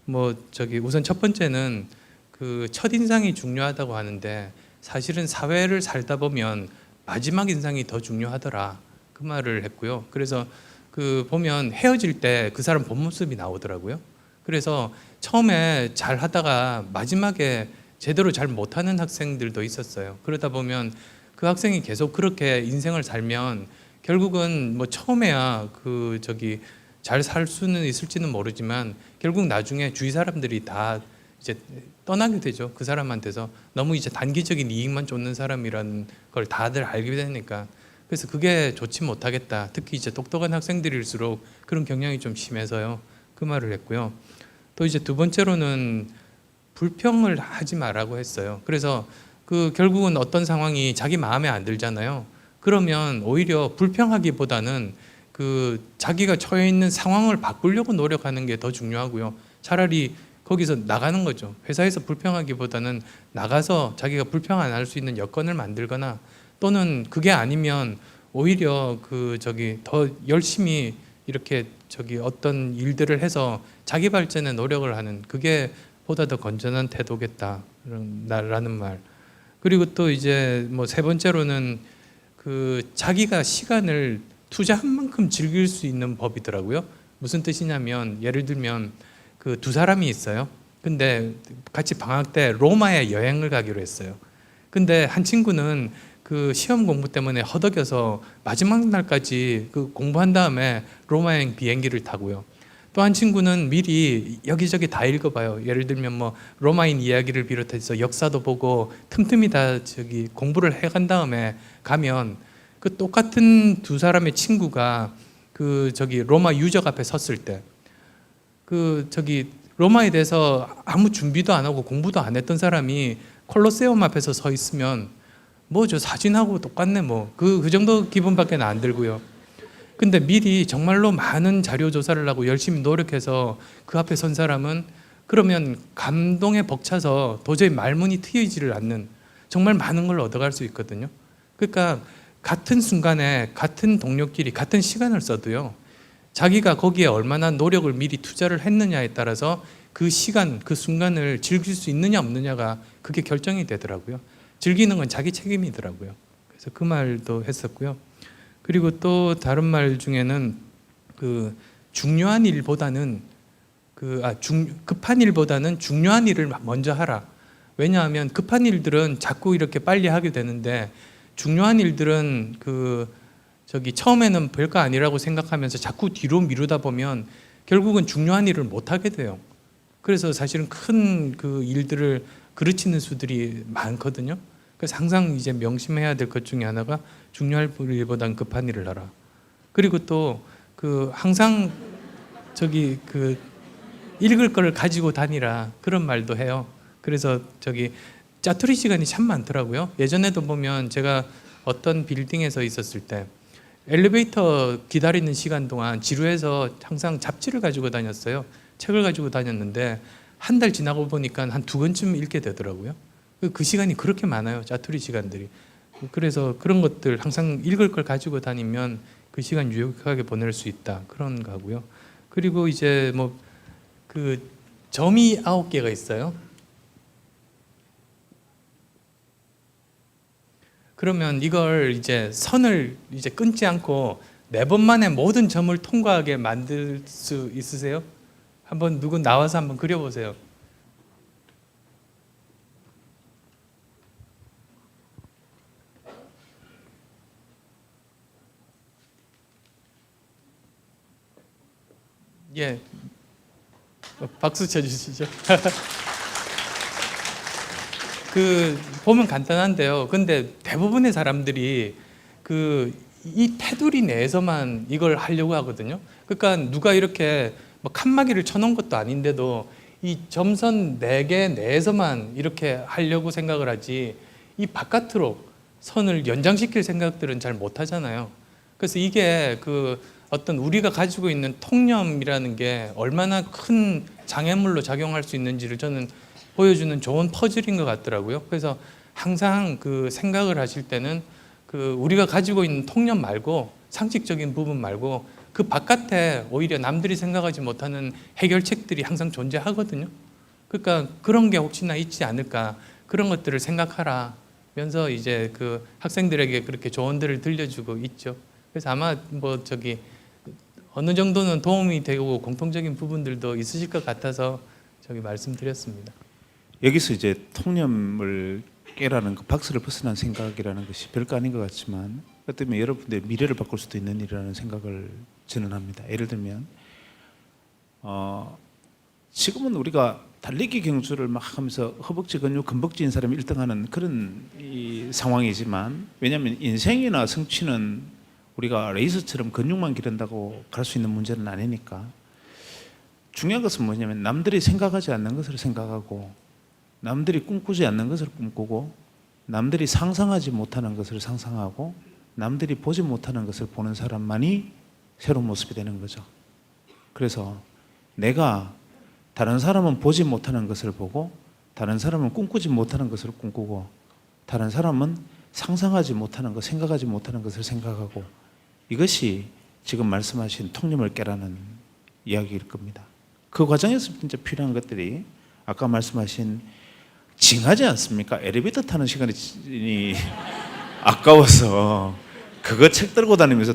뭐 저기 우선 첫 번째는 그 첫인상이 중요하다고 하는데 사실은 사회를 살다 보면 마지막 인상이 더 중요하더라. 그 말을 했고요. 그래서 그 보면 헤어질 때 그 사람 본 모습이 나오더라고요. 그래서 처음에 잘 하다가 마지막에 제대로 잘 못하는 학생들도 있었어요. 그러다 보면 그 학생이 계속 그렇게 인생을 살면 결국은 뭐 처음에야 그 저기 잘 살 수는 있을지는 모르지만 결국 나중에 주위 사람들이 다 이제 떠나게 되죠. 그 사람한테서 너무 이제 단기적인 이익만 쫓는 사람이라는 걸 다들 알게 되니까. 그래서 그게 좋지 못하겠다. 특히 이제 똑똑한 학생들일수록 그런 경향이 좀 심해서요. 그 말을 했고요. 또 이제 두 번째로는 불평을 하지 말라고 했어요. 그래서 그 결국은 어떤 상황이 자기 마음에 안 들잖아요. 그러면 오히려 불평하기보다는 그 자기가 처해 있는 상황을 바꾸려고 노력하는 게 더 중요하고요. 차라리 거기서 나가는 거죠. 회사에서 불평하기보다는 나가서 자기가 불평 안 할 수 있는 여건을 만들거나 또는 그게 아니면 오히려 그 저기 더 열심히 이렇게 저기 어떤 일들을 해서 자기 발전에 노력을 하는 그게 보다 더 건전한 태도겠다라는 말. 그리고 또 이제 뭐 세 번째로는 그 자기가 시간을 투자한 만큼 즐길 수 있는 법이더라고요. 무슨 뜻이냐면 예를 들면 그 두 사람이 있어요. 근데 같이 방학 때 로마에 여행을 가기로 했어요. 근데 한 친구는 그 시험 공부 때문에 허덕여서 마지막 날까지 그 공부한 다음에 로마 여행 비행기를 타고요. 또 한 친구는 미리 여기저기 다 읽어봐요. 예를 들면 뭐 로마인 이야기를 비롯해서 역사도 보고 틈틈이 다 저기 공부를 해간 다음에 가면 그 똑같은 두 사람의 친구가 그 저기 로마 유적 앞에 섰을 때 그 저기 로마에 대해서 아무 준비도 안 하고 공부도 안 했던 사람이 콜로세움 앞에서 서 있으면 뭐 저 사진하고 똑같네 뭐 그 정도 기분밖에 안 들고요. 근데 미리 정말로 많은 자료 조사를 하고 열심히 노력해서 그 앞에 선 사람은 그러면 감동에 벅차서 도저히 말문이 트이지를 않는 정말 많은 걸 얻어갈 수 있거든요. 그러니까 같은 순간에 같은 동료끼리 같은 시간을 써도요. 자기가 거기에 얼마나 노력을 미리 투자를 했느냐에 따라서 그 시간, 그 순간을 즐길 수 있느냐 없느냐가 그게 결정이 되더라고요. 즐기는 건 자기 책임이더라고요. 그래서 그 말도 했었고요. 그리고 또 다른 말 중에는 그 중요한 일보다는 급한 일보다는 중요한 일을 먼저 하라. 왜냐하면 급한 일들은 자꾸 이렇게 빨리 하게 되는데 중요한 일들은 그 저기 처음에는 별거 아니라고 생각하면서 자꾸 뒤로 미루다 보면 결국은 중요한 일을 못 하게 돼요. 그래서 사실은 큰 그 일들을 그르치는 수들이 많거든요. 그래서 항상 이제 명심해야 될 것 중에 하나가 중요할 일보다는 급한 일을 하라. 그리고 또 그 항상 저기 그 읽을 걸 가지고 다니라 그런 말도 해요. 그래서 저기 짜투리 시간이 참 많더라고요. 예전에도 보면 제가 어떤 빌딩에서 있었을 때 엘리베이터 기다리는 시간 동안 지루해서 항상 잡지를 가지고 다녔어요. 책을 가지고 다녔는데 한 달 지나고 보니까 한 2권쯤 읽게 되더라고요. 그 시간이 그렇게 많아요. 짜투리 시간들이. 그래서 그런 것들 항상 읽을 걸 가지고 다니면 그 시간 유익하게 보낼 수 있다. 그런 거고요. 그리고 이제 뭐 그 점이 9개가 있어요. 그러면 이걸 이제 선을 이제 끊지 않고 4번 만에 모든 점을 통과하게 만들 수 있으세요? 한번 누구 나와서 한번 그려보세요. 예, 박수 쳐주시죠. 그 보면 간단한데요. 근데 대부분의 사람들이 그 이 테두리 내에서만 이걸 하려고 하거든요. 그러니까 누가 이렇게 뭐 칸막이를 쳐놓은 것도 아닌데도 이 점선 4개 내에서만 이렇게 하려고 생각을 하지 이 바깥으로 선을 연장시킬 생각들은 잘 못하잖아요. 그래서 이게 그 어떤 우리가 가지고 있는 통념이라는 게 얼마나 큰 장애물로 작용할 수 있는지를 저는 보여주는 좋은 퍼즐인 것 같더라고요. 그래서 항상 그 생각을 하실 때는 그 우리가 가지고 있는 통념 말고 상식적인 부분 말고 그 바깥에 오히려 남들이 생각하지 못하는 해결책들이 항상 존재하거든요. 그러니까 그런 게 혹시나 있지 않을까, 그런 것들을 생각하라면서 이제 그 학생들에게 그렇게 조언들을 들려주고 있죠. 그래서 아마 뭐 저기 어느 정도는 도움이 되고 공통적인 부분들도 있으실 것 같아서 저기 말씀드렸습니다. 여기서 이제 통념을 깨라는 그 박스를 벗어난 생각이라는 것이 별거 아닌 것 같지만 그때문에 여러분들의 미래를 바꿀 수도 있는 일이라는 생각을 저는 합니다. 예를 들면 지금은 우리가 달리기 경주를 막 하면서 허벅지 근육 금벅지인 사람이 1등하는 그런 이 상황이지만, 왜냐하면 인생이나 성취는 우리가 레이스처럼 근육만 기른다고 갈 수 있는 문제는 아니니까. 중요한 것은 뭐냐면 남들이 생각하지 않는 것을 생각하고, 남들이 꿈꾸지 않는 것을 꿈꾸고, 남들이 상상하지 못하는 것을 상상하고, 남들이 보지 못하는 것을 보는 사람만이 새로운 모습이 되는 거죠. 그래서 내가 다른 사람은 보지 못하는 것을 보고, 다른 사람은 꿈꾸지 못하는 것을 꿈꾸고, 다른 사람은 상상하지 못하는 것, 생각하지 못하는 것을 생각하고, 이것이 지금 말씀하신 통념을 깨라는 이야기일 겁니다. 그 과정에서 진짜 필요한 것들이 아까 말씀하신 징하지 않습니까? 엘리베이터 타는 시간이 아까워서 그거 책 들고 다니면서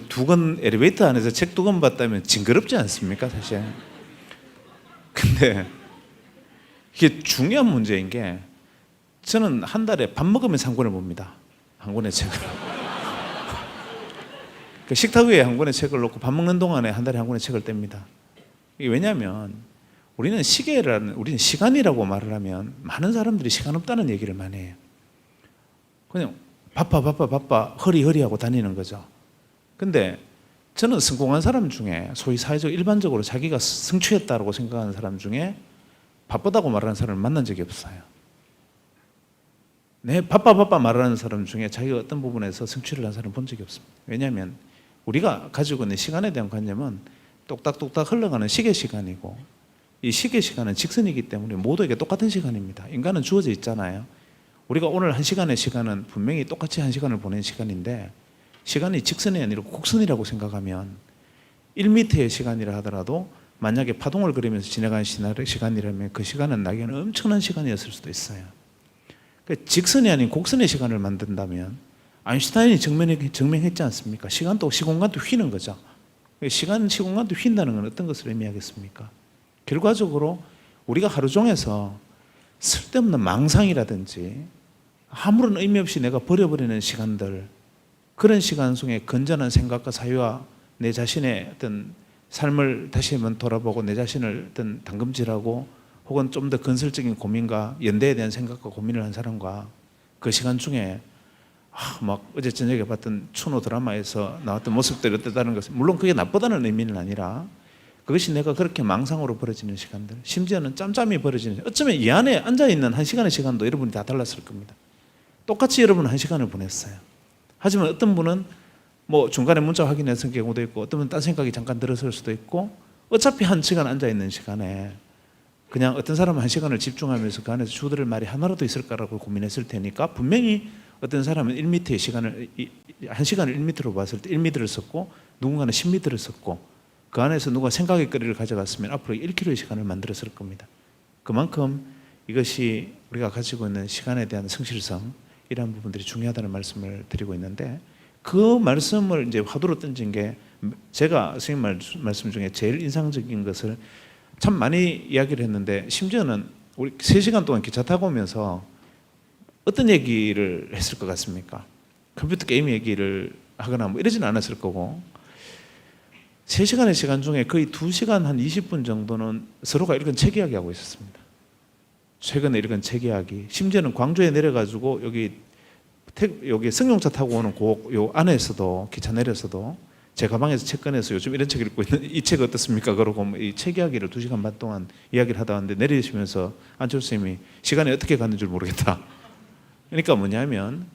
엘리베이터 안에서 책 2권 봤다면 징그럽지 않습니까, 사실? 근데 이게 중요한 문제인 게, 저는 한 달에 밥 먹으면서 한 권을 봅니다. 한 권의 책을. 그 식탁 위에 한 권의 책을 놓고 밥 먹는 동안에 한 달에 한 권의 책을 뗍니다. 이게 왜냐하면 우리는 시간이라고 말을 하면 많은 사람들이 시간 없다는 얘기를 많이 해요. 그냥 바빠 허리허리하고 다니는 거죠. 근데 저는 성공한 사람 중에, 소위 사회적 일반적으로 자기가 성취했다고 생각하는 사람 중에 바쁘다고 말하는 사람을 만난 적이 없어요. 바빠 말하는 사람 중에 자기가 어떤 부분에서 성취를 한 사람 본 적이 없습니다. 왜냐하면 우리가 가지고 있는 시간에 대한 관념은 똑딱똑딱 흘러가는 시계 시간이고, 이 시계 시간은 직선이기 때문에 모두에게 똑같은 시간입니다. 인간은 주어져 있잖아요. 우리가 오늘 1시간의 시간은 분명히 똑같이 1시간을 보낸 시간인데, 시간이 직선이 아니라 곡선이라고 생각하면 1m의 시간이라 하더라도 만약에 파동을 그리면서 지나간 시간이라면 그 시간은 나에게는 엄청난 시간이었을 수도 있어요. 그러니까 직선이 아닌 곡선의 시간을 만든다면, 아인슈타인이 증명했지 않습니까? 시간도 시공간도 휘는 거죠. 시공간도 휜다는 건 어떤 것을 의미하겠습니까? 결과적으로 우리가 하루 종에서 쓸데없는 망상이라든지 아무런 의미 없이 내가 버려버리는 시간들, 그런 시간 속에 건전한 생각과 사유와 내 자신의 어떤 삶을 다시 한번 돌아보고 내 자신을 어떤 담금질하고, 혹은 좀 더 건설적인 고민과 연대에 대한 생각과 고민을 한 사람과 그 시간 중에 막 어제 저녁에 봤던 추노 드라마에서 나왔던 모습들이 어땠다는 것은, 물론 그게 나쁘다는 의미는 아니라 그것이 내가 그렇게 망상으로 벌어지는 시간들, 심지어는 짬짬이 벌어지는, 어쩌면 이 안에 앉아있는 1시간의 시간도 여러분이 다 달랐을 겁니다. 똑같이 여러분은 1시간을 보냈어요. 하지만 어떤 분은 뭐 중간에 문자 확인했을 경우도 있고, 어떤 분은 딴 생각이 잠깐 들었을 수도 있고, 어차피 1시간 앉아있는 시간에 그냥 어떤 사람은 1시간을 집중하면서 그 안에서 주들을 말이 하나라도 있을까라고 고민했을 테니까, 분명히 어떤 사람은 1m의 시간을, 1시간을 1m로 봤을 때 1m를 썼고, 누군가는 10m를 썼고, 그 안에서 누가 생각의 거리를 가져갔으면 앞으로 1km의 시간을 만들었을 겁니다. 그만큼 이것이 우리가 가지고 있는 시간에 대한 성실성, 이러한 부분들이 중요하다는 말씀을 드리고 있는데, 그 말씀을 이제 화두로 던진 게, 제가 선생님 말씀 중에 제일 인상적인 것을 참 많이 이야기를 했는데, 심지어는 우리 3시간 동안 기차 타고 오면서 어떤 얘기를 했을 것 같습니까? 컴퓨터 게임 얘기를 하거나 뭐 이러지는 않았을 거고, 3시간의 시간 중에 거의 2시간 한 20분 정도는 서로가 읽은 책 이야기하고 있었습니다. 최근에 읽은 책 이야기, 심지어는 광주에 내려가지고 여기 승용차 타고 오는 요 안에서도, 기차 내려서도 제 가방에서 책 꺼내서 요즘 이런 책 읽고 있는, 이 책 어떻습니까? 그러고 이 책 이야기를 2시간 반 동안 이야기를 하다 왔는데, 내리시면서 안철수 선생님이 시간이 어떻게 갔는 줄 모르겠다. 그러니까 뭐냐면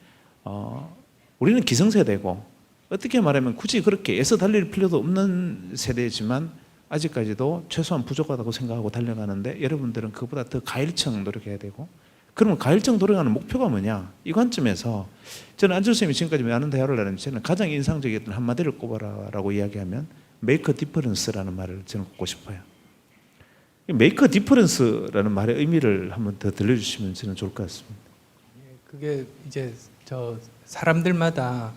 우리는 기성세대고, 어떻게 말하면 굳이 그렇게 애써 달릴 필요도 없는 세대지만 아직까지도 최소한 부족하다고 생각하고 달려가는데, 여러분들은 그보다 더 가일청 노력해야 되고, 그러면 가일정 돌아가는 목표가 뭐냐? 이 관점에서 저는 안철수 선생님이 지금까지 많은 대화를 나누면 저는 가장 인상적이었던 한마디를 꼽아라라고 이야기하면 make a difference라는 말을 저는 꼽고 싶어요. make a difference라는 말의 의미를 한번 더 들려주시면 저는 좋을 것 같습니다. 그게 이제 저 사람들마다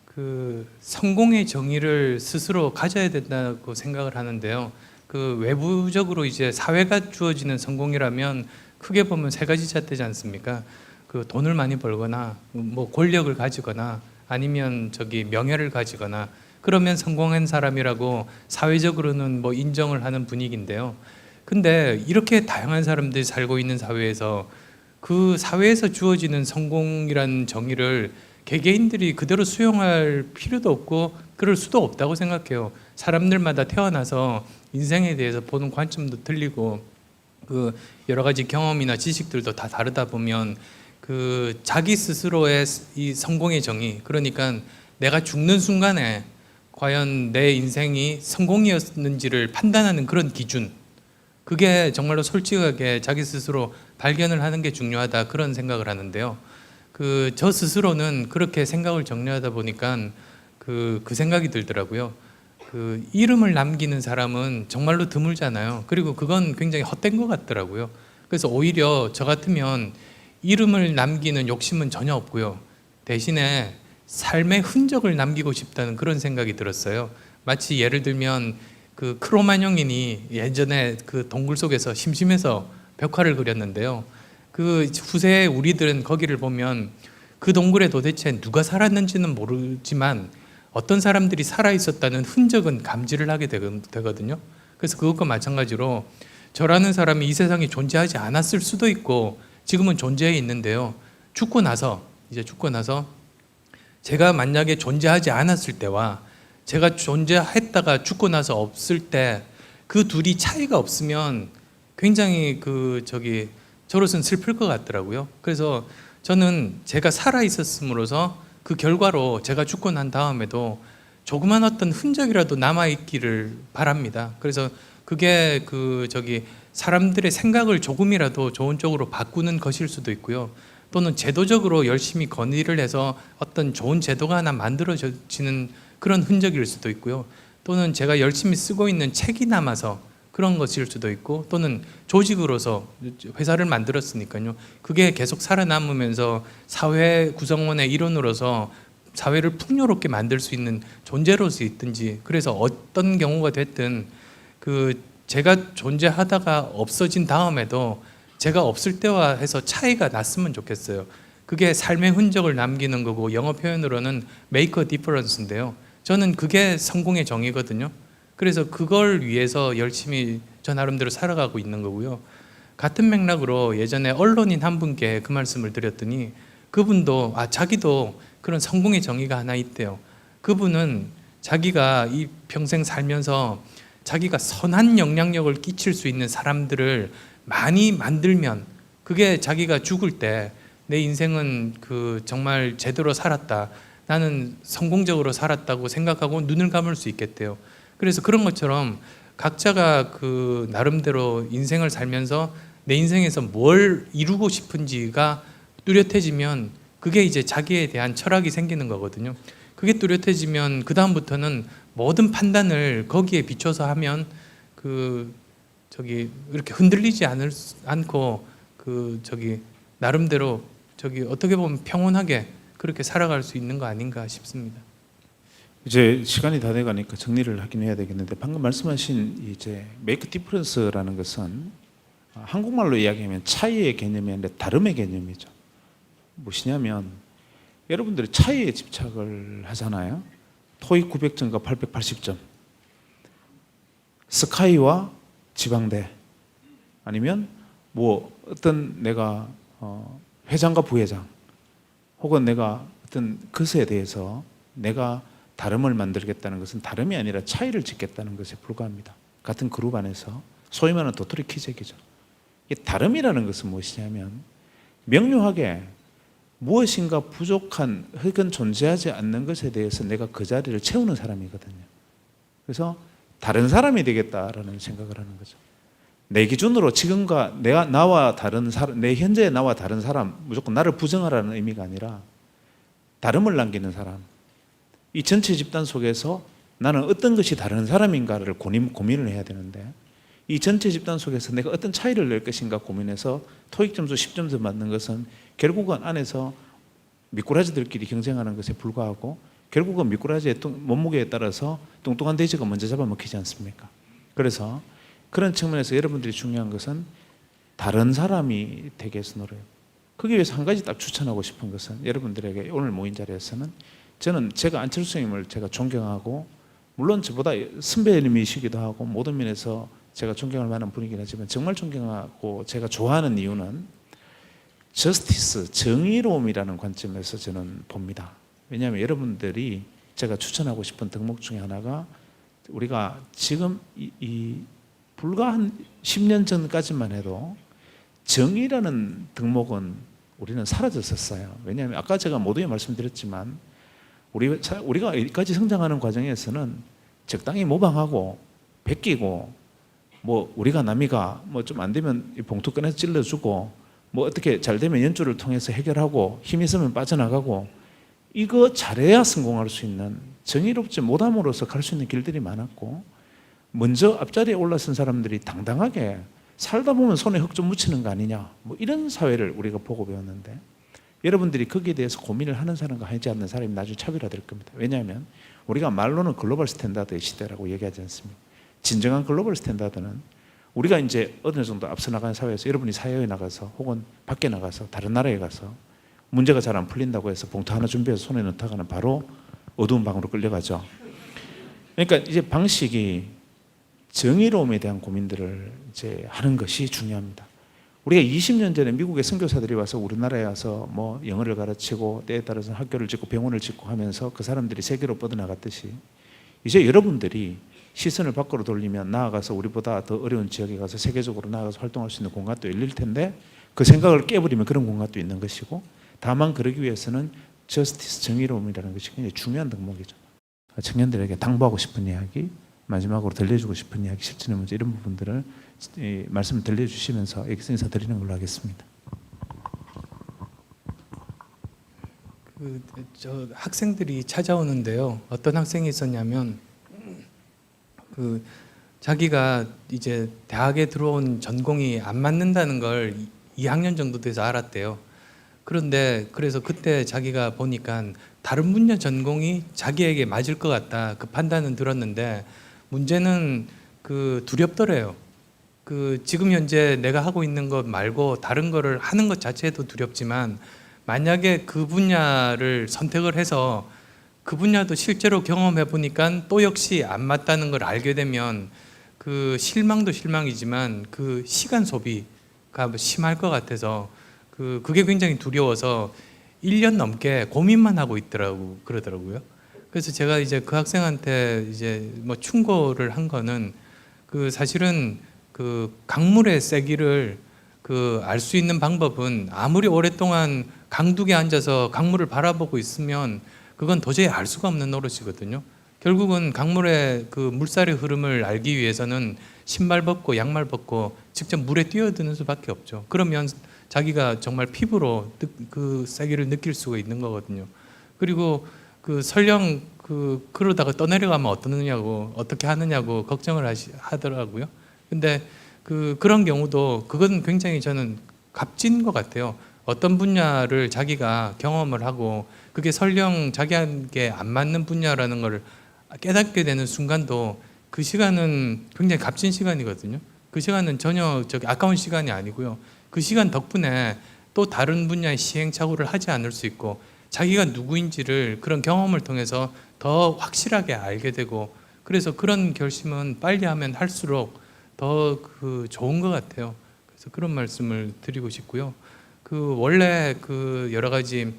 그 성공의 정의를 스스로 가져야 된다고 생각을 하는데요. 그 외부적으로 이제 사회가 주어지는 성공이라면 크게 보면 세 가지 잣대지 않습니까? 그 돈을 많이 벌거나 뭐 권력을 가지거나 아니면 저기 명예를 가지거나 그러면 성공한 사람이라고 사회적으로는 뭐 인정을 하는 분위기인데요. 근데 이렇게 다양한 사람들이 살고 있는 사회에서 그 사회에서 주어지는 성공이라는 정의를 개개인들이 그대로 수용할 필요도 없고 그럴 수도 없다고 생각해요. 사람들마다 태어나서 인생에 대해서 보는 관점도 틀리고 그 여러 가지 경험이나 지식들도 다 다르다 보면 그 자기 스스로의 이 성공의 정의, 그러니까 내가 죽는 순간에 과연 내 인생이 성공이었는지를 판단하는 그런 기준, 그게 정말로 솔직하게 자기 스스로 발견을 하는 게 중요하다, 그런 생각을 하는데요. 그 저 스스로는 그렇게 생각을 정리하다 보니까 그 생각이 들더라고요. 그 이름을 남기는 사람은 정말로 드물잖아요. 그리고 그건 굉장히 헛된 것 같더라고요. 그래서 오히려 저 같으면 이름을 남기는 욕심은 전혀 없고요. 대신에 삶의 흔적을 남기고 싶다는 그런 생각이 들었어요. 마치 예를 들면 그 크로마뇽인이 예전에 그 동굴 속에서 심심해서 벽화를 그렸는데요. 그 후세 우리들은 거기를 보면 그 동굴에 도대체 누가 살았는지는 모르지만 어떤 사람들이 살아 있었다는 흔적은 감지를 하게 되거든요. 그래서 그것과 마찬가지로 저라는 사람이 이 세상에 존재하지 않았을 수도 있고 지금은 존재해 있는데요. 죽고 나서 제가 만약에 존재하지 않았을 때와 제가 존재했다가 죽고 나서 없을 때 그 둘이 차이가 없으면 굉장히 저로서는 슬플 것 같더라고요. 그래서 저는 제가 살아 있었음으로써 그 결과로 제가 죽고 난 다음에도 조그만 어떤 흔적이라도 남아 있기를 바랍니다. 그래서 그게 사람들의 생각을 조금이라도 좋은 쪽으로 바꾸는 것일 수도 있고요. 또는 제도적으로 열심히 건의를 해서 어떤 좋은 제도가 하나 만들어지는 그런 흔적일 수도 있고요. 또는 제가 열심히 쓰고 있는 책이 남아서 그런 것일 수도 있고, 또는 조직으로서 회사를 만들었으니까요. 그게 계속 살아남으면서 사회 구성원의 일원으로서 사회를 풍요롭게 만들 수 있는 존재로서 있든지, 그래서 어떤 경우가 됐든 제가 존재하다가 없어진 다음에도 제가 없을 때와 해서 차이가 났으면 좋겠어요. 그게 삶의 흔적을 남기는 거고, 영어 표현으로는 make a difference인데요. 저는 그게 성공의 정의거든요. 그래서 그걸 위해서 열심히 저 나름대로 살아가고 있는 거고요. 같은 맥락으로 예전에 언론인 한 분께 그 말씀을 드렸더니 그분도 자기도 그런 성공의 정의가 하나 있대요. 그분은 자기가 이 평생 살면서 자기가 선한 영향력을 끼칠 수 있는 사람들을 많이 만들면 그게 자기가 죽을 때 내 인생은 정말 제대로 살았다, 나는 성공적으로 살았다고 생각하고 눈을 감을 수 있겠대요. 그래서 그런 것처럼 각자가 나름대로 인생을 살면서 내 인생에서 뭘 이루고 싶은지가 뚜렷해지면 그게 이제 자기에 대한 철학이 생기는 거거든요. 그게 뚜렷해지면 그 다음부터는 모든 판단을 거기에 비춰서 하면 이렇게 흔들리지 않고 나름대로 어떻게 보면 평온하게 그렇게 살아갈 수 있는 거 아닌가 싶습니다. 이제 시간이 다 돼가니까 정리를 하긴 해야 되겠는데, 방금 말씀하신 이제 make difference라는 것은 한국말로 이야기하면 차이의 개념이 아니라 다름의 개념이죠. 무엇이냐면 여러분들이 차이에 집착을 하잖아요. 토익 900점과 880점, 스카이와 지방대, 아니면 뭐 어떤 내가 회장과 부회장, 혹은 내가 어떤 것에 대해서 내가 다름을 만들겠다는 것은 다름이 아니라 차이를 짓겠다는 것에 불과합니다. 같은 그룹 안에서 소위 말하는 도토리 키재기죠. 이 다름이라는 것은 무엇이냐면 명료하게 무엇인가 부족한 혹은 존재하지 않는 것에 대해서 내가 그 자리를 채우는 사람이거든요. 그래서 다른 사람이 되겠다라는 생각을 하는 거죠. 내 기준으로 지금과 나와 다른 사람, 내 현재의 나와 다른 사람, 무조건 나를 부정하라는 의미가 아니라 다름을 남기는 사람, 이 전체 집단 속에서 나는 어떤 것이 다른 사람인가를 고민을 해야 되는데, 이 전체 집단 속에서 내가 어떤 차이를 낼 것인가 고민해서 토익 점수 10점수 받는 것은 결국은 안에서 미꾸라지들끼리 경쟁하는 것에 불과하고, 결국은 미꾸라지의 몸무게에 따라서 뚱뚱한 돼지가 먼저 잡아먹히지 않습니까? 그래서 그런 측면에서 여러분들이 중요한 것은 다른 사람이 되기 위해서 노력. 거기에 위해서 한 가지 딱 추천하고 싶은 것은, 여러분들에게 오늘 모인 자리에서는 저는 제가 안철수 선생님을 제가 존경하고, 물론 저보다 선배님이시기도 하고 모든 면에서 제가 존경할 만한 분이긴 하지만, 정말 존경하고 제가 좋아하는 이유는 저스티스, 정의로움이라는 관점에서 저는 봅니다. 왜냐하면 여러분들이 제가 추천하고 싶은 덕목 중에 하나가, 우리가 지금 불과 한 10년 전까지만 해도 정의라는 덕목은 우리는 사라졌었어요. 왜냐하면 아까 제가 모두에 말씀드렸지만, 우리가 여기까지 성장하는 과정에서는 적당히 모방하고 베끼고, 뭐 우리가 남이가 뭐 좀 안 되면 봉투 꺼내서 찔러주고, 뭐 어떻게 잘 되면 연주를 통해서 해결하고, 힘이 있으면 빠져나가고, 이거 잘해야 성공할 수 있는, 정의롭지 못함으로써 갈 수 있는 길들이 많았고, 먼저 앞자리에 올라선 사람들이 당당하게 살다 보면 손에 흙 좀 묻히는 거 아니냐, 뭐 이런 사회를 우리가 보고 배웠는데, 여러분들이 거기에 대해서 고민을 하는 사람과 하지 않는 사람이 나중에 차별화될 겁니다. 왜냐하면 우리가 말로는 글로벌 스탠다드의 시대라고 얘기하지 않습니까? 진정한 글로벌 스탠다드는 우리가 이제 어느 정도 앞서 나가는 사회에서, 여러분이 사회에 나가서 혹은 밖에 나가서 다른 나라에 가서 문제가 잘 안 풀린다고 해서 봉투 하나 준비해서 손에 넣다가는 바로 어두운 방으로 끌려가죠. 그러니까 이제 방식이 정의로움에 대한 고민들을 이제 하는 것이 중요합니다. 우리가 20년 전에 미국의 선교사들이 와서 우리나라에 와서 뭐 영어를 가르치고, 때에 따라서 학교를 짓고 병원을 짓고 하면서 그 사람들이 세계로 뻗어나갔듯이, 이제 여러분들이 시선을 밖으로 돌리면 나아가서 우리보다 더 어려운 지역에 가서 세계적으로 나아가서 활동할 수 있는 공간도 열릴 텐데, 그 생각을 깨버리면 그런 공간도 있는 것이고, 다만 그러기 위해서는 저스티스, 정의로움이라는 것이 굉장히 중요한 덕목이죠. 청년들에게 당부하고 싶은 이야기, 마지막으로 들려주고 싶은 이야기, 실천의 문제, 이런 부분들을 말씀을 들려주시면서 여기서 인사드리는 걸로 하겠습니다. 저 학생들이 찾아오는데요. 어떤 학생이 있었냐면, 자기가 이제 대학에 들어온 전공이 안 맞는다는 걸 2학년 정도 돼서 알았대요. 그런데 그래서 그때 자기가 보니까 다른 분야 전공이 자기에게 맞을 것 같다, 그 판단은 들었는데, 문제는 두렵더래요. 지금 현재 내가 하고 있는 것 말고 다른 거를 하는 것 자체도 두렵지만, 만약에 그 분야를 선택을 해서 그 분야도 실제로 경험해 보니까 또 역시 안 맞다는 걸 알게 되면, 실망도 실망이지만 시간 소비가 심할 것 같아서 그게 굉장히 두려워서 1년 넘게 고민만 하고 그러더라고요. 그래서 제가 이제 그 학생한테 이제 뭐 충고를 한 거는, 사실은 강물의 세기를 알 수 있는 방법은, 아무리 오랫동안 강둑에 앉아서 강물을 바라보고 있으면 그건 도저히 알 수가 없는 노릇이거든요. 결국은 강물의 물살의 흐름을 알기 위해서는 신발 벗고 양말 벗고 직접 물에 뛰어드는 수밖에 없죠. 그러면 자기가 정말 피부로 그 세기를 느낄 수가 있는 거거든요. 그리고 설령 그러다가 떠내려가면 어떻게 하느냐고 걱정을 하더라고요. 근데 그런 경우도, 그건 굉장히 저는 값진 것 같아요. 어떤 분야를 자기가 경험을 하고 그게 설령 자기에게 안 맞는 분야라는 걸 깨닫게 되는 순간도, 그 시간은 굉장히 값진 시간이거든요. 그 시간은 전혀 아까운 시간이 아니고요. 그 시간 덕분에 또 다른 분야의 시행착오를 하지 않을 수 있고, 자기가 누구인지를 그런 경험을 통해서 더 확실하게 알게 되고, 그래서 그런 결심은 빨리 하면 할수록 더 좋은 것 같아요. 그래서 그런 말씀을 드리고 싶고요. 원래 여러 가지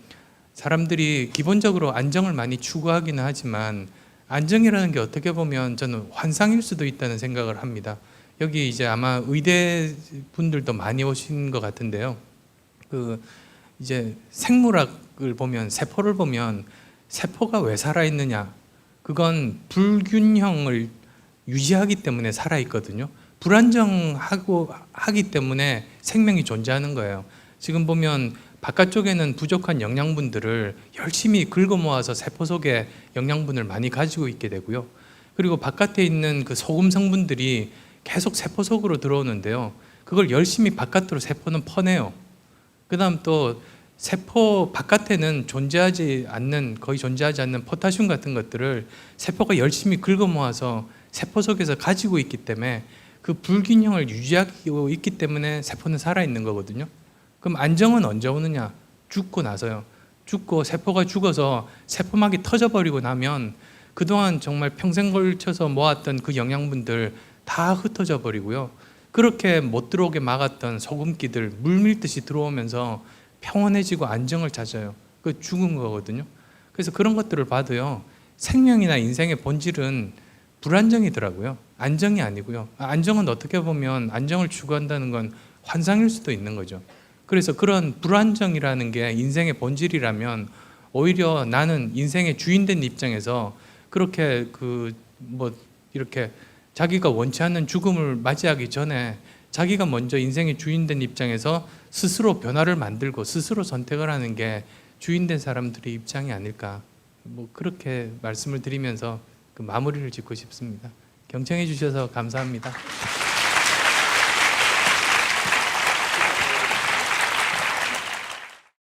사람들이 기본적으로 안정을 많이 추구하기는 하지만, 안정이라는 게 어떻게 보면 저는 환상일 수도 있다는 생각을 합니다. 여기 이제 아마 의대 분들도 많이 오신 것 같은데요. 이제 생물학을 보면, 세포를 보면 세포가 왜 살아있느냐, 그건 불균형을 유지하기 때문에 살아있거든요. 불안정하고 하기 때문에 생명이 존재하는 거예요. 지금 보면 바깥쪽에는 부족한 영양분들을 열심히 긁어 모아서 세포 속에 영양분을 많이 가지고 있게 되고요. 그리고 바깥에 있는 그 소금 성분들이 계속 세포 속으로 들어오는데요. 그걸 열심히 바깥으로 세포는 퍼내요. 그다음 또 세포 바깥에는 거의 존재하지 않는 포타슘 같은 것들을 세포가 열심히 긁어 모아서 세포 속에서 가지고 있기 때문에 그 불균형을 유지하고 있기 때문에 세포는 살아있는 거거든요. 그럼 안정은 언제 오느냐? 죽고 나서요. 죽고 세포가 죽어서 세포막이 터져버리고 나면 그동안 정말 평생 걸쳐서 모았던 그 영양분들 다 흩어져 버리고요. 그렇게 못 들어오게 막았던 소금기들 물밀듯이 들어오면서 평온해지고 안정을 찾아요. 그 죽은 거거든요. 그래서 그런 것들을 봐도요. 생명이나 인생의 본질은 불안정이더라고요. 안정이 아니고요. 안정은 어떻게 보면 안정을 추구한다는 건 환상일 수도 있는 거죠. 그래서 그런 불안정이라는 게 인생의 본질이라면 오히려 나는 인생의 주인된 입장에서 그렇게 이렇게 자기가 원치 않는 죽음을 맞이하기 전에 자기가 먼저 인생의 주인된 입장에서 스스로 변화를 만들고 스스로 선택을 하는 게 주인된 사람들의 입장이 아닐까. 그렇게 말씀을 드리면서 그 마무리를 짓고 싶습니다. 경청해 주셔서 감사합니다.